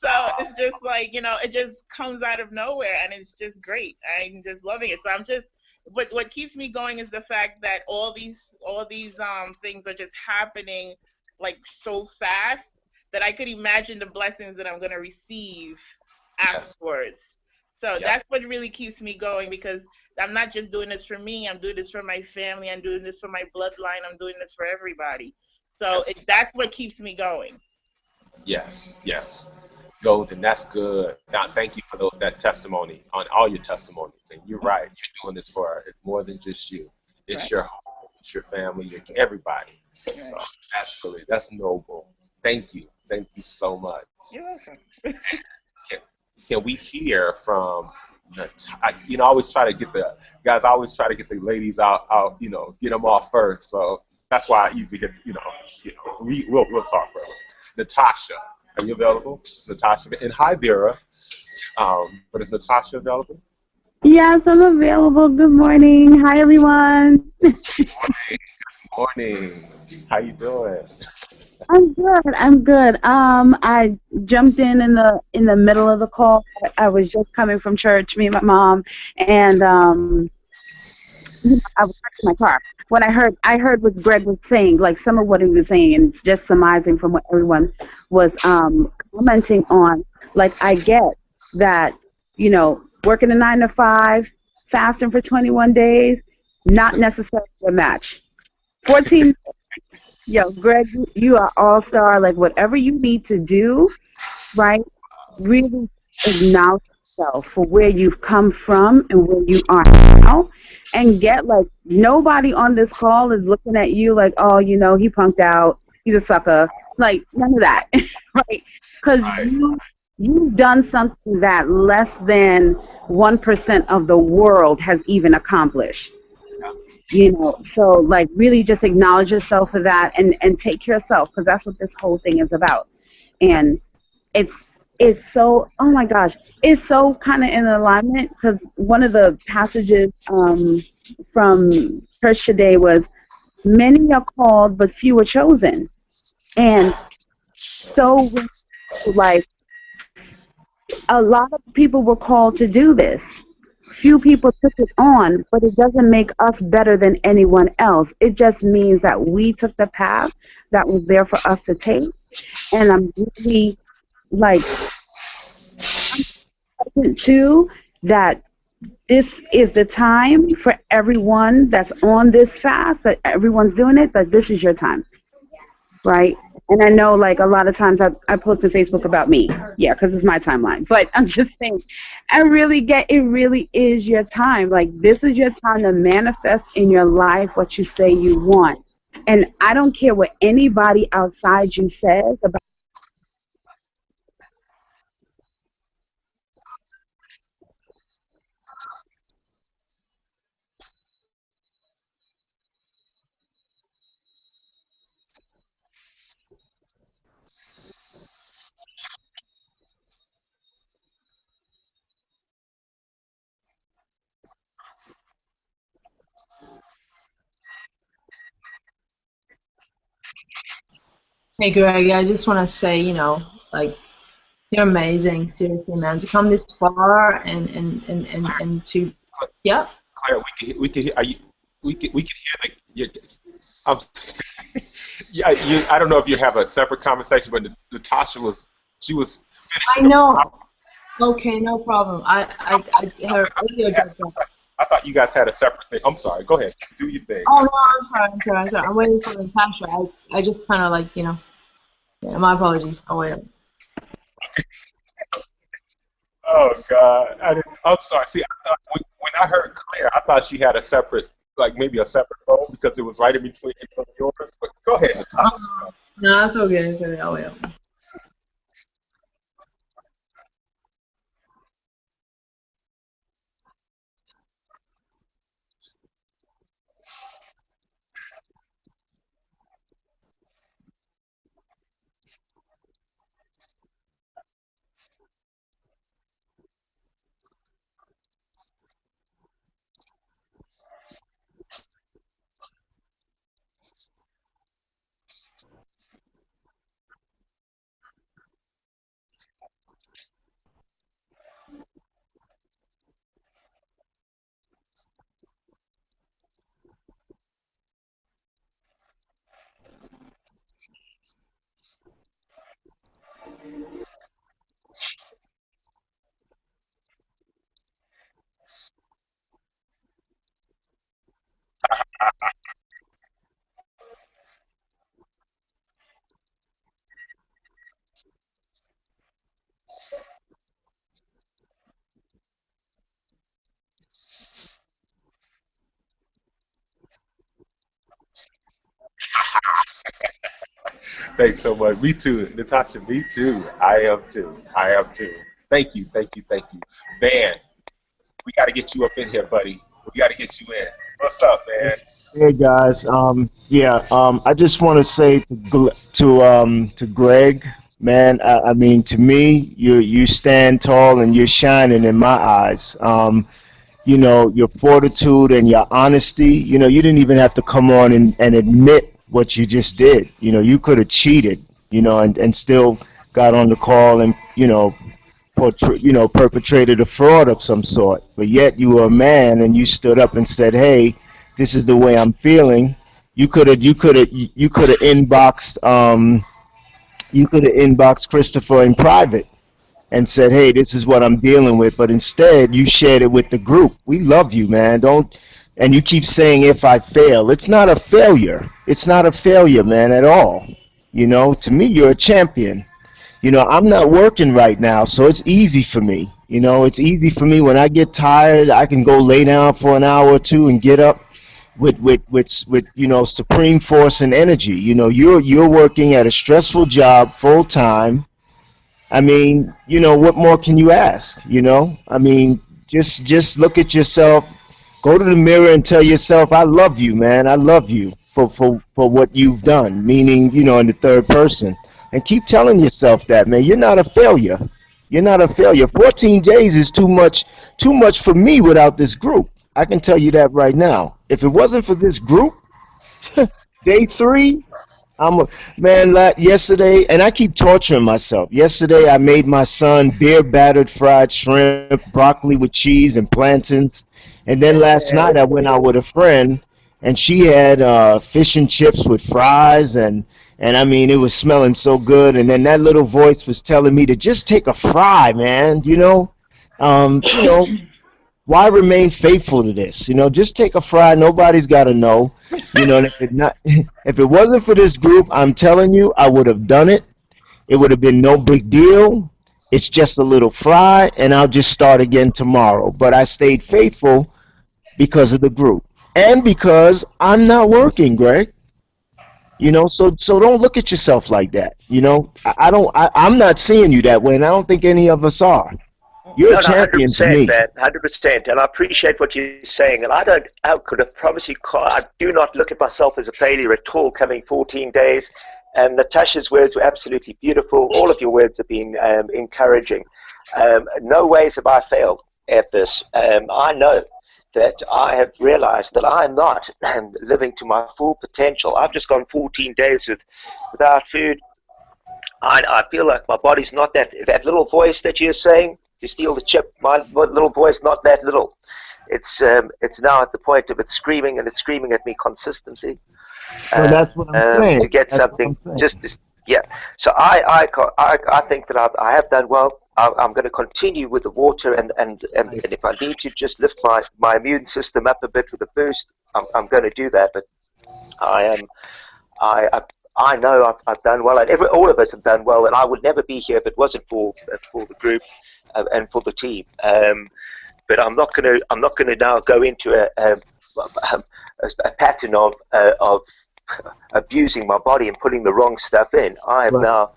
So it's just like, it just comes out of nowhere and it's just great. I'm just loving it. So I'm just what keeps me going is the fact that all these things are just happening like so fast that I could imagine the blessings that I'm going to receive Yes. afterwards. So Yeah. that's what really keeps me going because I'm not just doing this for me, I'm doing this for my family, I'm doing this for my bloodline, I'm doing this for everybody. So Yes. that's what keeps me going. Yes. Yes. Golden. That's good. Now, thank you for that testimony on all your testimonies. And you're right. You're doing this for it's more than just you. It's Right. your home. It's your family. Everybody. So Right. that's noble. Thank you. Thank you so much. You're welcome. Can, can we hear from I always try to get the guys. I always try to get the ladies out. Get them off first. So that's why I usually get. We'll talk, brother. Natasha, are you available? Natasha, and hi, Vera. But is Natasha available? Yes, I'm available. Good morning. Hi, everyone. Morning. How you doing? I'm good. I'm good. I jumped in the middle of the call. I was just coming from church, me and my mom, and I was in my car. When I heard what Greg was saying, like some of what he was saying, and just surmising from what everyone was commenting on. Like I get that, working a 9 to 5, fasting for 21 days, not necessarily a match. 14. Yo, Greg, you are all star. Like whatever you need to do, right? Really acknowledge yourself for where you've come from and where you are now, and get like nobody on this call is looking at you like, oh, he punked out, he's a sucker. Like none of that, right? Because Right. you've done something that less than 1% of the world has even accomplished. So like really just acknowledge yourself for that, and take care of yourself, because that's what this whole thing is about. And it's it's so, oh my gosh, it's so kind of in alignment, because one of the passages from church today was, many are called but few are chosen. And so like a lot of people were called to do this. Few people took it on, but it doesn't make us better than anyone else. It just means that we took the path that was there for us to take. And I'm really like present too that this is the time for everyone that's on this fast, that everyone's doing it, that this is your time, right? And I know, like, a lot of times I post on Facebook about me, yeah, because it's my timeline. But I'm just saying, I really get it. Really is your time. Like, this is your time to manifest in your life what you say you want. And I don't care what anybody outside you says about. Hey Greg, I just want to say, like you're amazing, seriously, man. To come this far and to, yep. Claire, we can hear. Are you? We can hear um, yeah, I don't know if you have a separate conversation, but Natasha she was I finishing up. know. Okay, no problem. I her audio dropped out. I thought you guys had a separate thing. I'm sorry. Go ahead. Do your thing. Oh no, I'm sorry. I'm waiting for Natasha. I just kind of like, yeah, my apologies. Oh wait. Oh God. I'm sorry. See, I thought when I heard Claire, I thought she had a separate, like maybe a separate phone because it was right in between yours. But go ahead, Natasha. No, it's all good. It's all good. Oh wait. Thanks so much. Me too, Natasha. Me too. I am too. I am too. Thank you. Thank you. Thank you. Van, we got to get you up in here, buddy. We got to get you in. What's up, man? Hey guys, I just want to say to Greg, man, I mean, to me, you stand tall and you're shining in my eyes. Your fortitude and your honesty. You didn't even have to come on and admit what you just did. You could have cheated, and still got on the call and perpetrated a fraud of some sort. But yet you were a man and you stood up and said, "Hey, this is the way I'm feeling." You could have inboxed Kristopher in private and said, "Hey, this is what I'm dealing with." But instead, you shared it with the group. We love you, man. Don't. And you keep saying, "If I fail," it's not a failure. It's not a failure, man, at all. To me, you're a champion. I'm not working right now, so it's easy for me. It's easy for me when I get tired. I can go lay down for an hour or two and get up with supreme force and energy. You're working at a stressful job full time. I mean, what more can you ask? I mean, just look at yourself. Go to the mirror and tell yourself, "I love you, man. I love you for what you've done." Meaning, in the third person. And keep telling yourself that, man. You're not a failure. You're not a failure. 14 days is too much for me without this group. I can tell you that right now. If it wasn't for this group, day 3, yesterday, and I keep torturing myself. Yesterday, I made my son beer battered fried shrimp, broccoli with cheese, and plantains. And then last night, I went out with a friend, and she had fish and chips with fries, and I mean, it was smelling so good. And then that little voice was telling me to just take a fry, man. Um, you know, why remain faithful to this? Just take a fry. Nobody's got to know. And if it wasn't for this group, I'm telling you, I would have done it. It would have been no big deal. It's just a little fry, and I'll just start again tomorrow. But I stayed faithful because of the group and because I'm not working, Greg. So don't look at yourself like that. I'm not seeing you that way, and I don't think any of us are. You're a champion to me. 100%, and I appreciate what you're saying. And I could have promised you, I do not look at myself as a failure at all. Coming 14 days, and Natasha's words were absolutely beautiful. All of your words have been encouraging. No ways have I failed at this. I know that I have realized that I'm not living to my full potential. I've just gone 14 days without food. I feel like my body's not that little voice that you're saying. You steal the chip. My little voice, not that little. It's now at the point of it's screaming, and it's screaming at me consistency. Well, that's what I'm saying. To get something, yeah. So I think that I have done well. I'm going to continue with the water, and if I need to just lift my immune system up a bit with a boost, I'm going to do that. But I know I've done well, and all of us have done well, and I would never be here if it wasn't for the group and for the team. But I'm not going to now go into a pattern of abusing my body and putting the wrong stuff in. I am now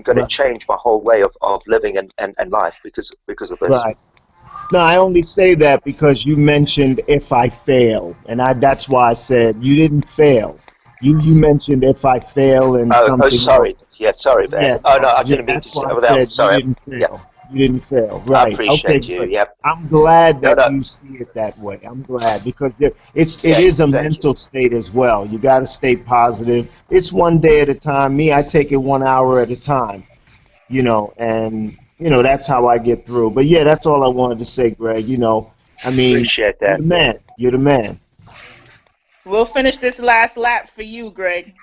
going to change my whole way of living and life because of this. Right. No, I only say that because you mentioned if I fail, and that's why I said you didn't fail. You mentioned if I fail and something. Oh, sorry. Yeah, sorry, man. Yeah. Oh no, I didn't mean to say that. Sorry. You didn't fail. Yeah. You didn't fail. Right. I appreciate you. Good. Yep. I'm glad that you see it that way. I'm glad because it is a mental state as well. You got to stay positive. It's one day at a time. I take it 1 hour at a time. And that's how I get through. But yeah, that's all I wanted to say, Greg. I mean, appreciate that. You're the man. We'll finish this last lap for you, Greg.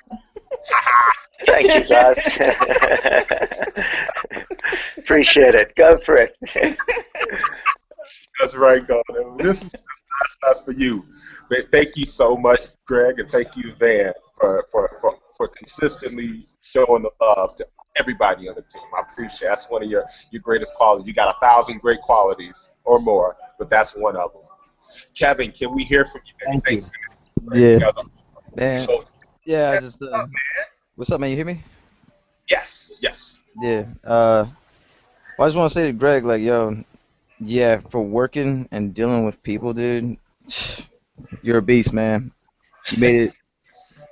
Thank you, guys. Appreciate it. Go for it. That's right, Golden. This is last for you. But thank you so much, Greg, and thank you, Van, for consistently showing the love to everybody on the team. I appreciate it. That's one of your greatest qualities. You got 1,000 great qualities or more, but that's one of them. Kevin, can we hear from you? Thank you. Yeah. Man. Yeah, what's up, man? You hear me? Yes, yes. Yeah. Well, I just want to say to Greg, like, yo, yeah, for working and dealing with people, dude, you're a beast, man. You made it.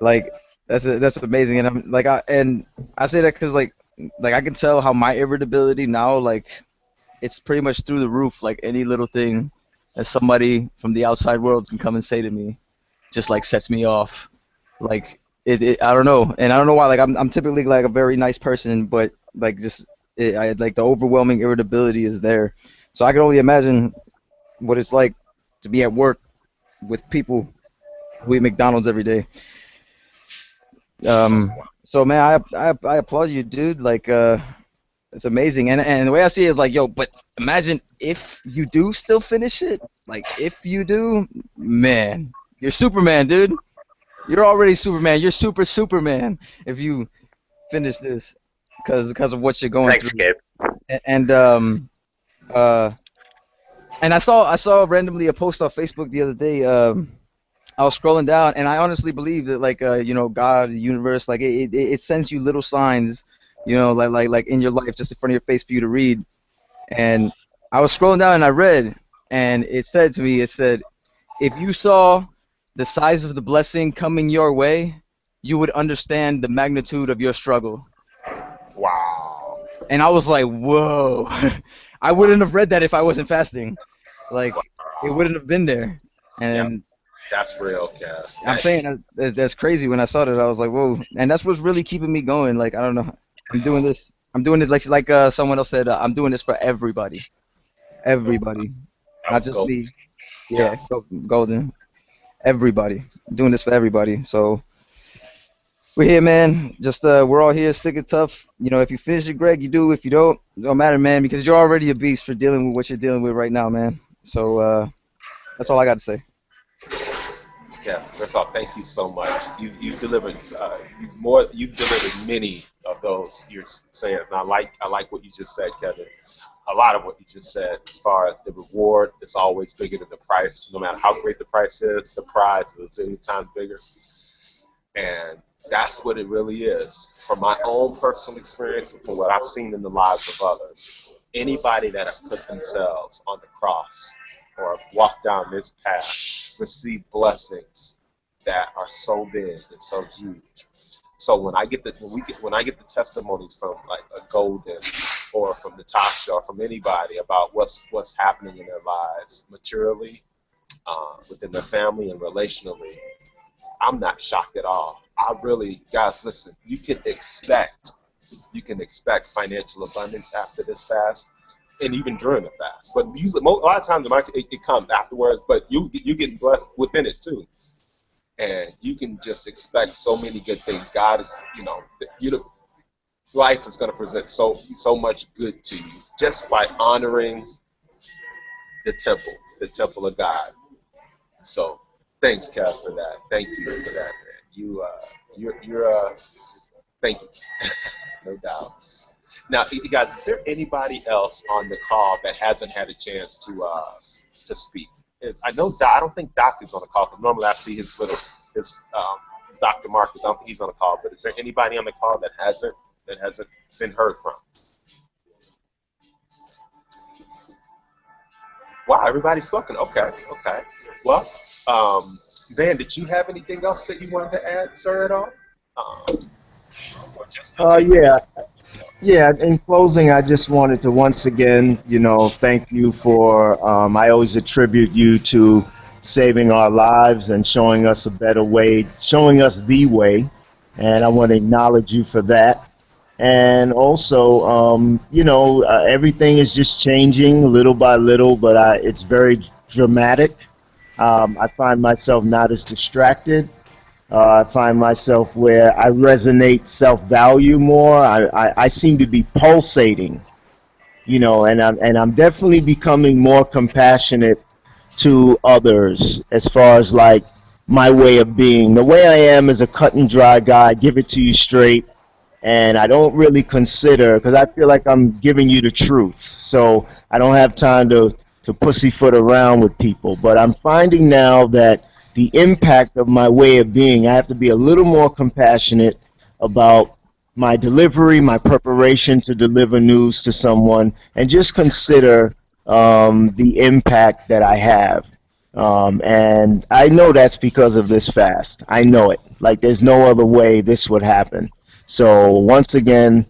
Like, that's amazing, and I say that because like I can tell how my irritability now, like, it's pretty much through the roof. Like any little thing that somebody from the outside world can come and say to me, just like sets me off. Like I don't know, and I don't know why. Like I'm typically like a very nice person, but like just I like the overwhelming irritability is there. So I can only imagine what it's like to be at work with people who eat McDonald's every day. So man, I applaud you, dude. Like it's amazing, and the way I see it is like, yo, but imagine if you do still finish it. Like if you do, man, you're Superman, dude. You're already Superman. You're Superman if you finish this, because of what you're going Thanks, through. Gabe. And uh and I saw randomly a post on Facebook the other day. I was scrolling down, and I honestly believe that like you know, God, the universe, like it sends you little signs, you know, like in your life, just in front of your face for you to read. And I was scrolling down and I read, and it said to me, it said, if you saw the size of the blessing coming your way, you would understand the magnitude of your struggle. Wow. And I was like, whoa. I wouldn't have read that if I wasn't fasting. Like, it wouldn't have been there. Yeah, And that's real, Kev. I'm saying that's crazy. When I saw that, I was like, whoa. And that's what's really keeping me going. Like, I don't know. I'm doing this. I'm doing this like someone else said. I'm doing this for everybody. Everybody, That not was just gold. me. Yeah. Yeah, golden. Everybody. I'm doing this for everybody. So we're here, man. Just we're all here, sticking tough. You know, if you finish it, Greg, you do. If you don't, it don't matter, man, because you're already a beast for dealing with what you're dealing with right now, man. So that's all I got to say. Yeah, first off, thank you so much. You've delivered you've delivered many of those you're saying. And I like what you just said, Kevin. A lot of what you just said, as far as the reward is always bigger than the price. No matter how great the price is, the prize is a million times bigger. And that's what it really is. From my own personal experience, from what I've seen in the lives of others, anybody that have put themselves on the cross or walked down this path receive blessings that are so big and so huge. So when I get the testimonies from like a Golden or from Natasha or from anybody about what's happening in their lives materially, within their family and relationally, I'm not shocked at all. I really, guys, listen. You can expect financial abundance after this fast, and even during the fast. But usually, a lot of times, it comes afterwards. But you get blessed within it too, and you can just expect so many good things. God is, life is going to present so much good to you just by honoring the temple of God. So thanks, Kev, for that. Thank you for that, man. You're thank you, no doubt. Now, you guys, is there anybody else on the call that hasn't had a chance to speak? I know Doc. I don't think Doc is on the call because normally I see his Dr. Marcus. I don't think he's on the call. But is there anybody on the call that hasn't been heard from? Wow, everybody's spoken. Okay. Well, Van, did you have anything else that you wanted to add, sir, at all? Or just Yeah. Yeah, in closing, I just wanted to once again, thank you for, I always attribute you to saving our lives and showing us a better way, showing us the way, and I want to acknowledge you for that. And also, everything is just changing little by little, but it's very dramatic. I find myself not as distracted. I find myself where I resonate self-value more. I seem to be pulsating, and I'm definitely becoming more compassionate to others as far as like my way of being. The way I am is a cut and dry guy, give it to you straight, and I don't really consider, because I feel like I'm giving you the truth. So I don't have time to pussyfoot around with people. But I'm finding now that the impact of my way of being, I have to be a little more compassionate about my delivery, my preparation to deliver news to someone, and just consider the impact that I have. And I know that's because of this fast. I know it. Like there's no other way this would happen. So once again,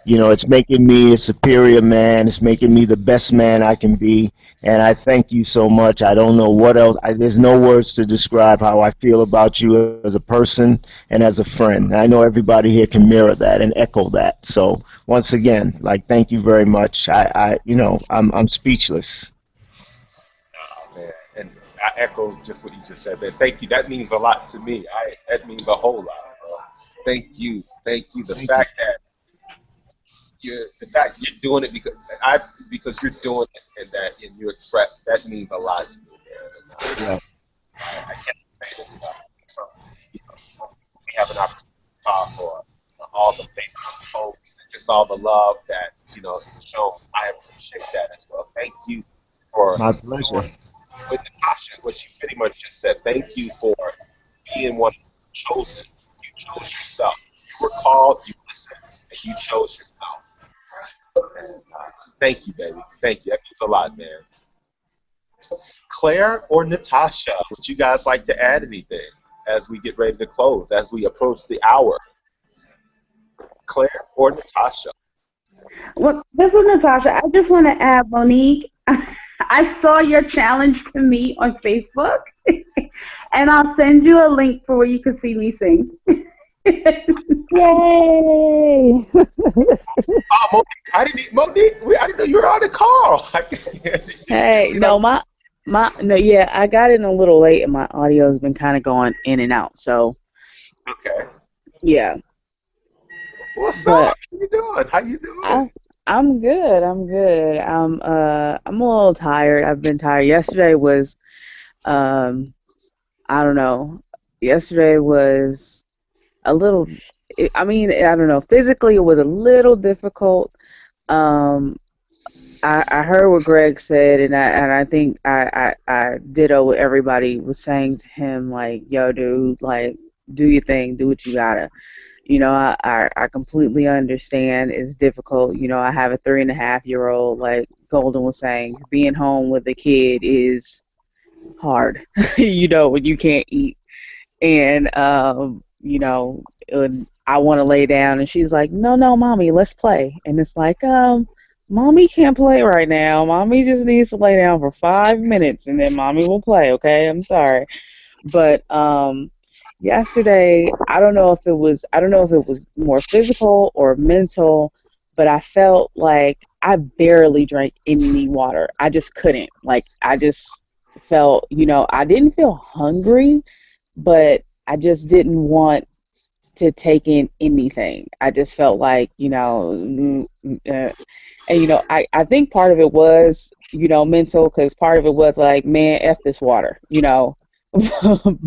it's making me a superior man. It's making me the best man I can be. And I thank you so much. I don't know what else. There's no words to describe how I feel about you as a person and as a friend. I know everybody here can mirror that and echo that. So once again, like, thank you very much. I'm speechless. Oh, man. And I echo just what you just said, man. Thank you. That means a lot to me. That means a whole lot, bro. Thank you. Thank you. The fact you're doing it because you're doing it and you express that means a lot to me, man. Yeah. I can't say this enough. So, we have an opportunity to talk or all the Facebook posts and just all the love that shown. I appreciate that as well. Thank you for My pleasure. with Natasha, what she pretty much just said. Thank you for being one chosen. You chose yourself. You were called. You listened, and you chose yourself. And, thank you, baby. Thank you. That means a lot, man. Claire or Natasha, would you guys like to add anything as we get ready to close, as we approach the hour? Claire or Natasha? Well, this is Natasha. I just want to add, Monique, I saw your challenge to me on Facebook, and I'll send you a link for where you can see me sing. Yay! Monique, I didn't know you were on the call. Hey, no, yeah, I got in a little late, and my audio's been kind of going in and out. So, okay, yeah. What's up? How you doing? I'm good. I'm a little tired. I've been tired. Yesterday was, I don't know. Yesterday was a little. I don't know. Physically, it was a little difficult. I heard what Greg said, and I think I ditto what everybody was saying to him. Like, yo, dude, like, do your thing, do what you gotta. I completely understand. It's difficult. I have a 3.5-year-old. Like Golden was saying, being home with a kid is hard. When you can't eat, and and I want to lay down, and she's like, no, mommy, let's play. And it's like, mommy can't play right now. Mommy just needs to lay down for 5 minutes, and then mommy will play. Okay, I'm sorry, but yesterday, I don't know if it was more physical or mental, but I felt like I barely drank any water. I just couldn't. Like, I just felt, I didn't feel hungry, but I just didn't want to take in anything. I just felt like, and I think part of it was, mental, because part of it was like, man, F this water,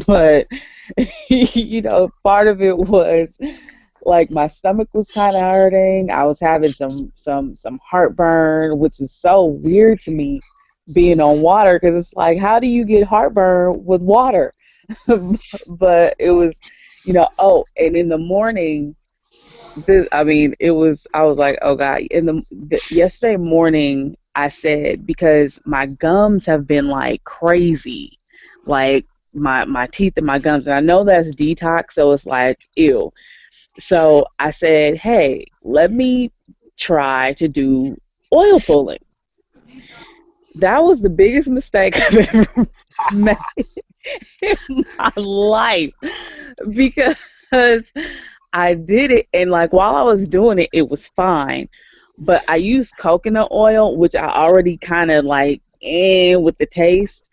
but part of it was like my stomach was kind of hurting. I was having some heartburn, which is so weird to me, being on water, because it's like, how do you get heartburn with water? But it was, and in the morning, I was like, oh God. Yesterday morning, I said, because my gums have been like crazy, like my teeth and my gums, and I know that's detox, so it's like, ew. So I said, hey, let me try to do oil pulling. That was the biggest mistake I've ever made in my life, because I did it, and like while I was doing it, it was fine, but I used coconut oil, which I already kind of like with the taste.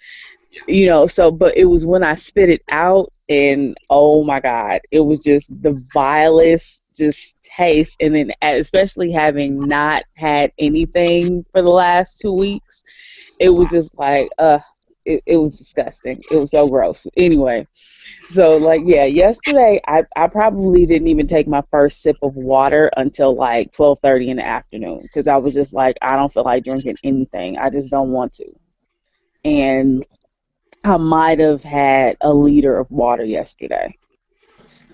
But it was when I spit it out, and oh my God, it was just the vilest just taste. And then especially having not had anything for the last 2 weeks, it was just like, it was disgusting. It was so gross. Anyway, so like, yeah, yesterday I probably didn't even take my first sip of water until like 12:30 in the afternoon, because I was just like, I don't feel like drinking anything. I just don't want to. And I might have had a liter of water yesterday.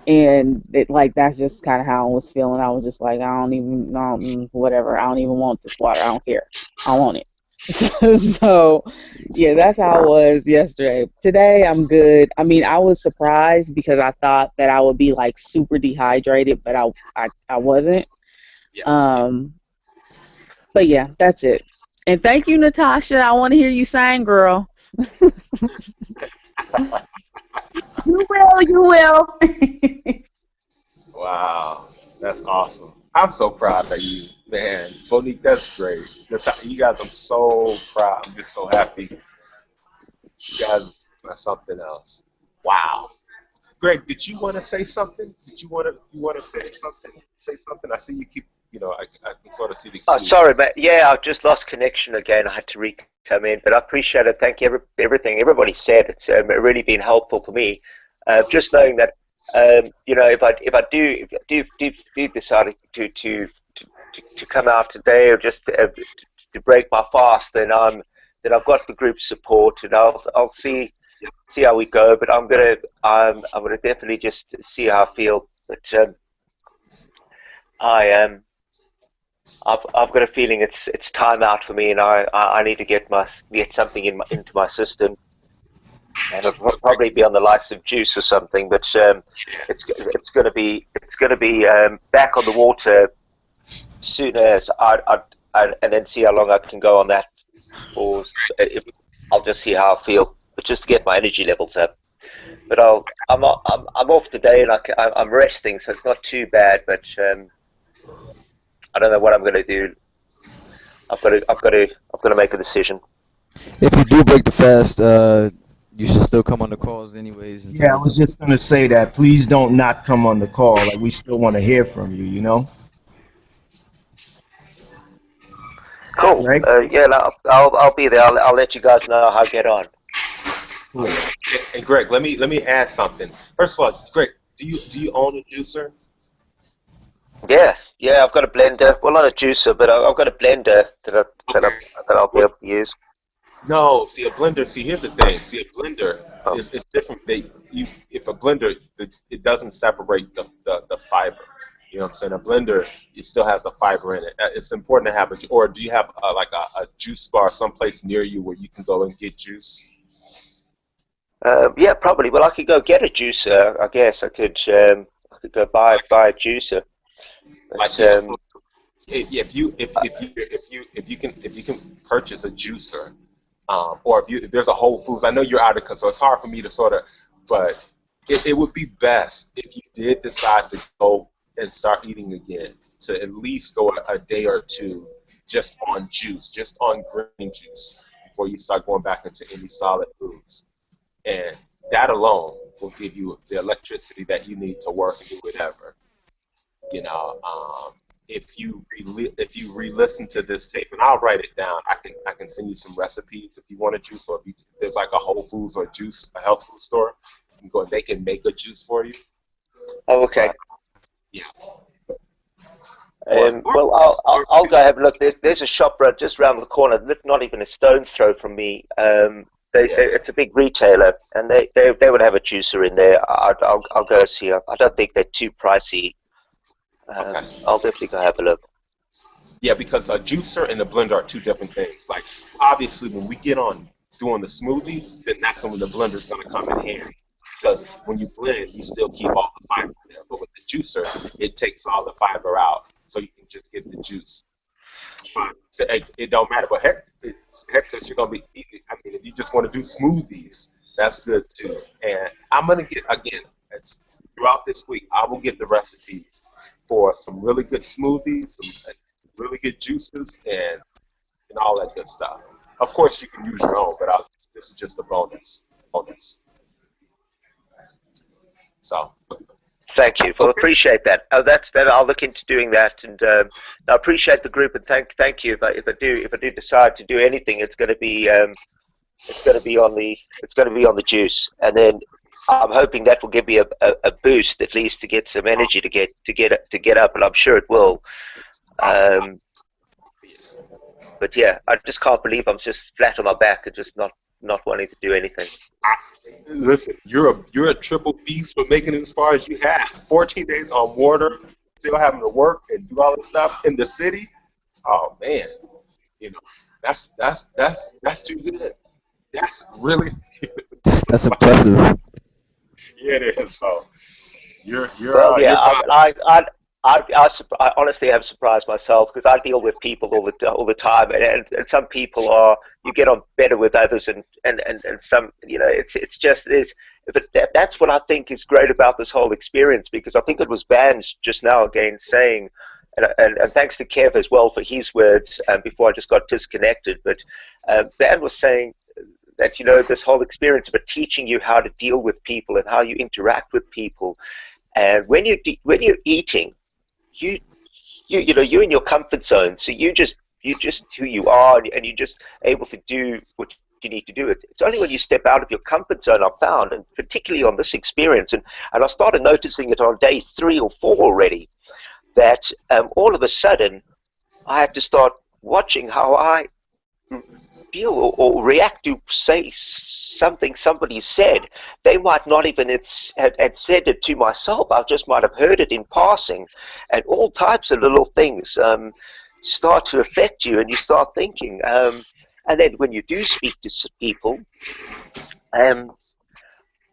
And it, like, that's just kind of how I was feeling. I was just like, whatever. I don't even want this water. I don't care. I want it. So, yeah, that's how I was yesterday. Today, I'm good. I mean, I was surprised because I thought that I would be like super dehydrated, but I wasn't. Yes. But yeah, that's it. And thank you, Natasha. I want to hear you sing, girl. You will, you will. Wow, that's awesome. I'm so proud of you, man. Monique, that's great. You guys, I'm so proud. I'm just so happy. You guys are something else. Wow. Greg, did you want to say something? Did you want to finish something? Say something? I see you keep, I can sort of see the. Oh, sorry, but yeah, I just lost connection again. I had to come in, but I appreciate it. Thank you, everything everybody said. It's really been helpful for me. Just knowing that, if I do decide to come out today or just to break my fast, then I've got the group support, and I'll see how we go. But I'm gonna definitely just see how I feel. But I've got a feeling it's time out for me, and I need to get something into my system, and it'll probably be on the likes of juice or something. But it's going to be back on the water soon as and then see how long I can go on that. Or I'll just see how I feel, but just to get my energy levels up. But I'm off today, and I'm resting, so it's not too bad. But I don't know what I'm going to do. I've got to make a decision. If you do break the fast, you should still come on the calls anyways. Yeah, I was just gonna say that. Please don't not come on the call. Like, we still want to hear from you. You know. Cool. Right? Yeah, I'll be there. I'll let you guys know how I get on. Cool. And Greg, let me add something. First of all, Greg, do you own a juicer? Yeah, I've got a blender. Well, not a juicer, but I've got a blender that I'll be able to use. No, see a blender. See, here's the thing. See, a blender is different. If a blender, it doesn't separate the fiber. You know what I'm saying? A blender, it still has the fiber in it. It's important to have or do you have like a juice bar someplace near you where you can go and get juice? Yeah, probably. Well, I could go get a juicer. I guess I could go buy a juicer. But, like, if you can purchase a juicer, or if there's a Whole Foods. I know you're out of it, so it's hard for me to sort of, but it would be best if you did decide to go and start eating again, to at least go a day or two just on juice, just on green juice, before you start going back into any solid foods. And that alone will give you the electricity that you need to work and do whatever. If you re-listen to this tape, and I'll write it down. I can send you some recipes if you want a juice, or if there's like a Whole Foods or a health food store, you can go and they can make a juice for you. Oh, okay. Yeah. Well, I'll go have a look. There's a shop just around the corner, not even a stone's throw from me. It's a big retailer, and they would have a juicer in there. I'll go see. I don't think they're too pricey. Okay. I'll definitely go have a look. Yeah, because a juicer and a blender are two different things. Like, obviously, when we get on doing the smoothies, then that's when the blender's going to come in handy. Because when you blend, you still keep all the fiber there. But with the juicer, it takes all the fiber out, so you can just get the juice. So it don't matter. But heck, you're going to be eating. I mean, if you just want to do smoothies, that's good too. And I'm going to get, again, throughout this week, I will get the recipes for some really good smoothies, some really good juices, and all that good stuff. Of course, you can use your own, but this is just a bonus. So. Thank you. Well, appreciate that. I'll look into doing that, and I appreciate the group, and thank you. If I do decide to do anything, it's going to be on the juice, and then I'm hoping that will give me a boost, at least to get some energy to get up, and I'm sure it will. But yeah, I just can't believe I'm just flat on my back and just not wanting to do anything. Listen, you're a triple beast for making it as far as you have. 14 days on water, still having to work and do all this stuff in the city. Oh man, you know that's too good. That's really That's impressive. yeah, it is. So you're Well, yeah, you're fine. I honestly have surprised myself because I deal with people all the time, and some people are you get on better with others, and some it's just is. But that's what I think is great about this whole experience, because I think it was Vans just now again saying, and thanks to Kev as well for his words before I just got disconnected. But Van was saying that this whole experience of teaching you how to deal with people and how you interact with people, and when you're eating, you're in your comfort zone, so you're just who you are, and you're just able to do what you need to do. It's only when you step out of your comfort zone, I've found, and particularly on this experience, and I started noticing it on day 3 or 4 already, that all of a sudden I had to start watching how I feel or react to, say, something somebody said. They might not even had said it to myself. I just might have heard it in passing, and all types of little things start to affect you, and you start thinking. And then when you do speak to people,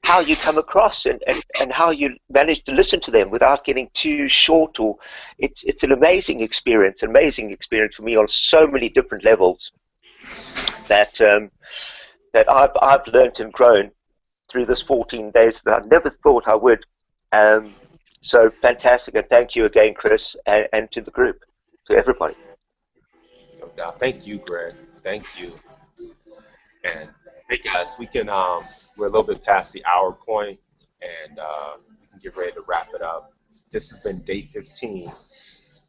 how you come across and how you manage to listen to them without getting too short, or it's an amazing experience for me on so many different levels that that I've learned and grown through this 14 days that I never thought I would. So fantastic, and thank you again, Chris, and to the group, to everybody. No doubt. Thank you, Greg. Thank you. And hey guys, we can we're a little bit past the hour point, and we can get ready to wrap it up. This has been day 15.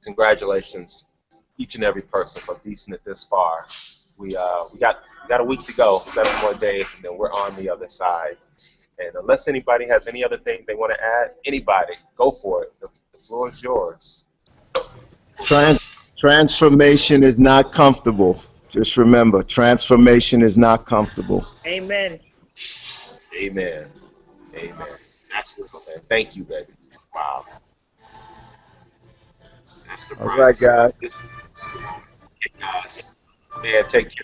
Congratulations, each and every person for beating it this far. We got a week to go, 7 more days, and then we're on the other side. And unless anybody has any other thing they want to add, anybody, go for it. The floor is yours. Transformation is not comfortable. Just remember, transformation is not comfortable. Amen. Amen. Amen. That's it, man. Thank you, baby. Wow. That's the All right, prize. guys. Hey, guys. Man, take care.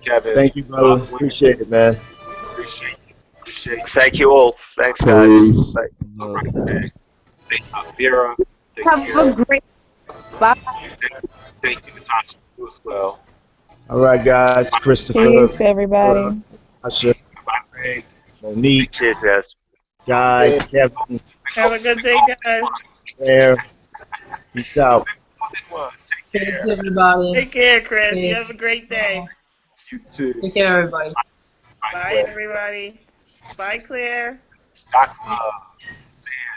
Kevin. Thank you, brother. Appreciate it, man. Appreciate you. Appreciate you. Thank you all. Thanks, guys. Peace. Bye. All right, man. Vera, take Have care. a great bye. Thank you, Natasha, you as well. All right, guys. Kristopher, Peace, everybody. Asha, Greg. Monique, Cheers, guys. guys, Kevin, Have a good day, guys. Claire. Peace out. Take Thanks, care. everybody. Take care, Chris. Okay. You have a great day. You too. Take care, everybody. Bye, everybody. Bye, Claire. Doc, man,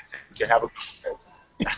take care. Have a good day.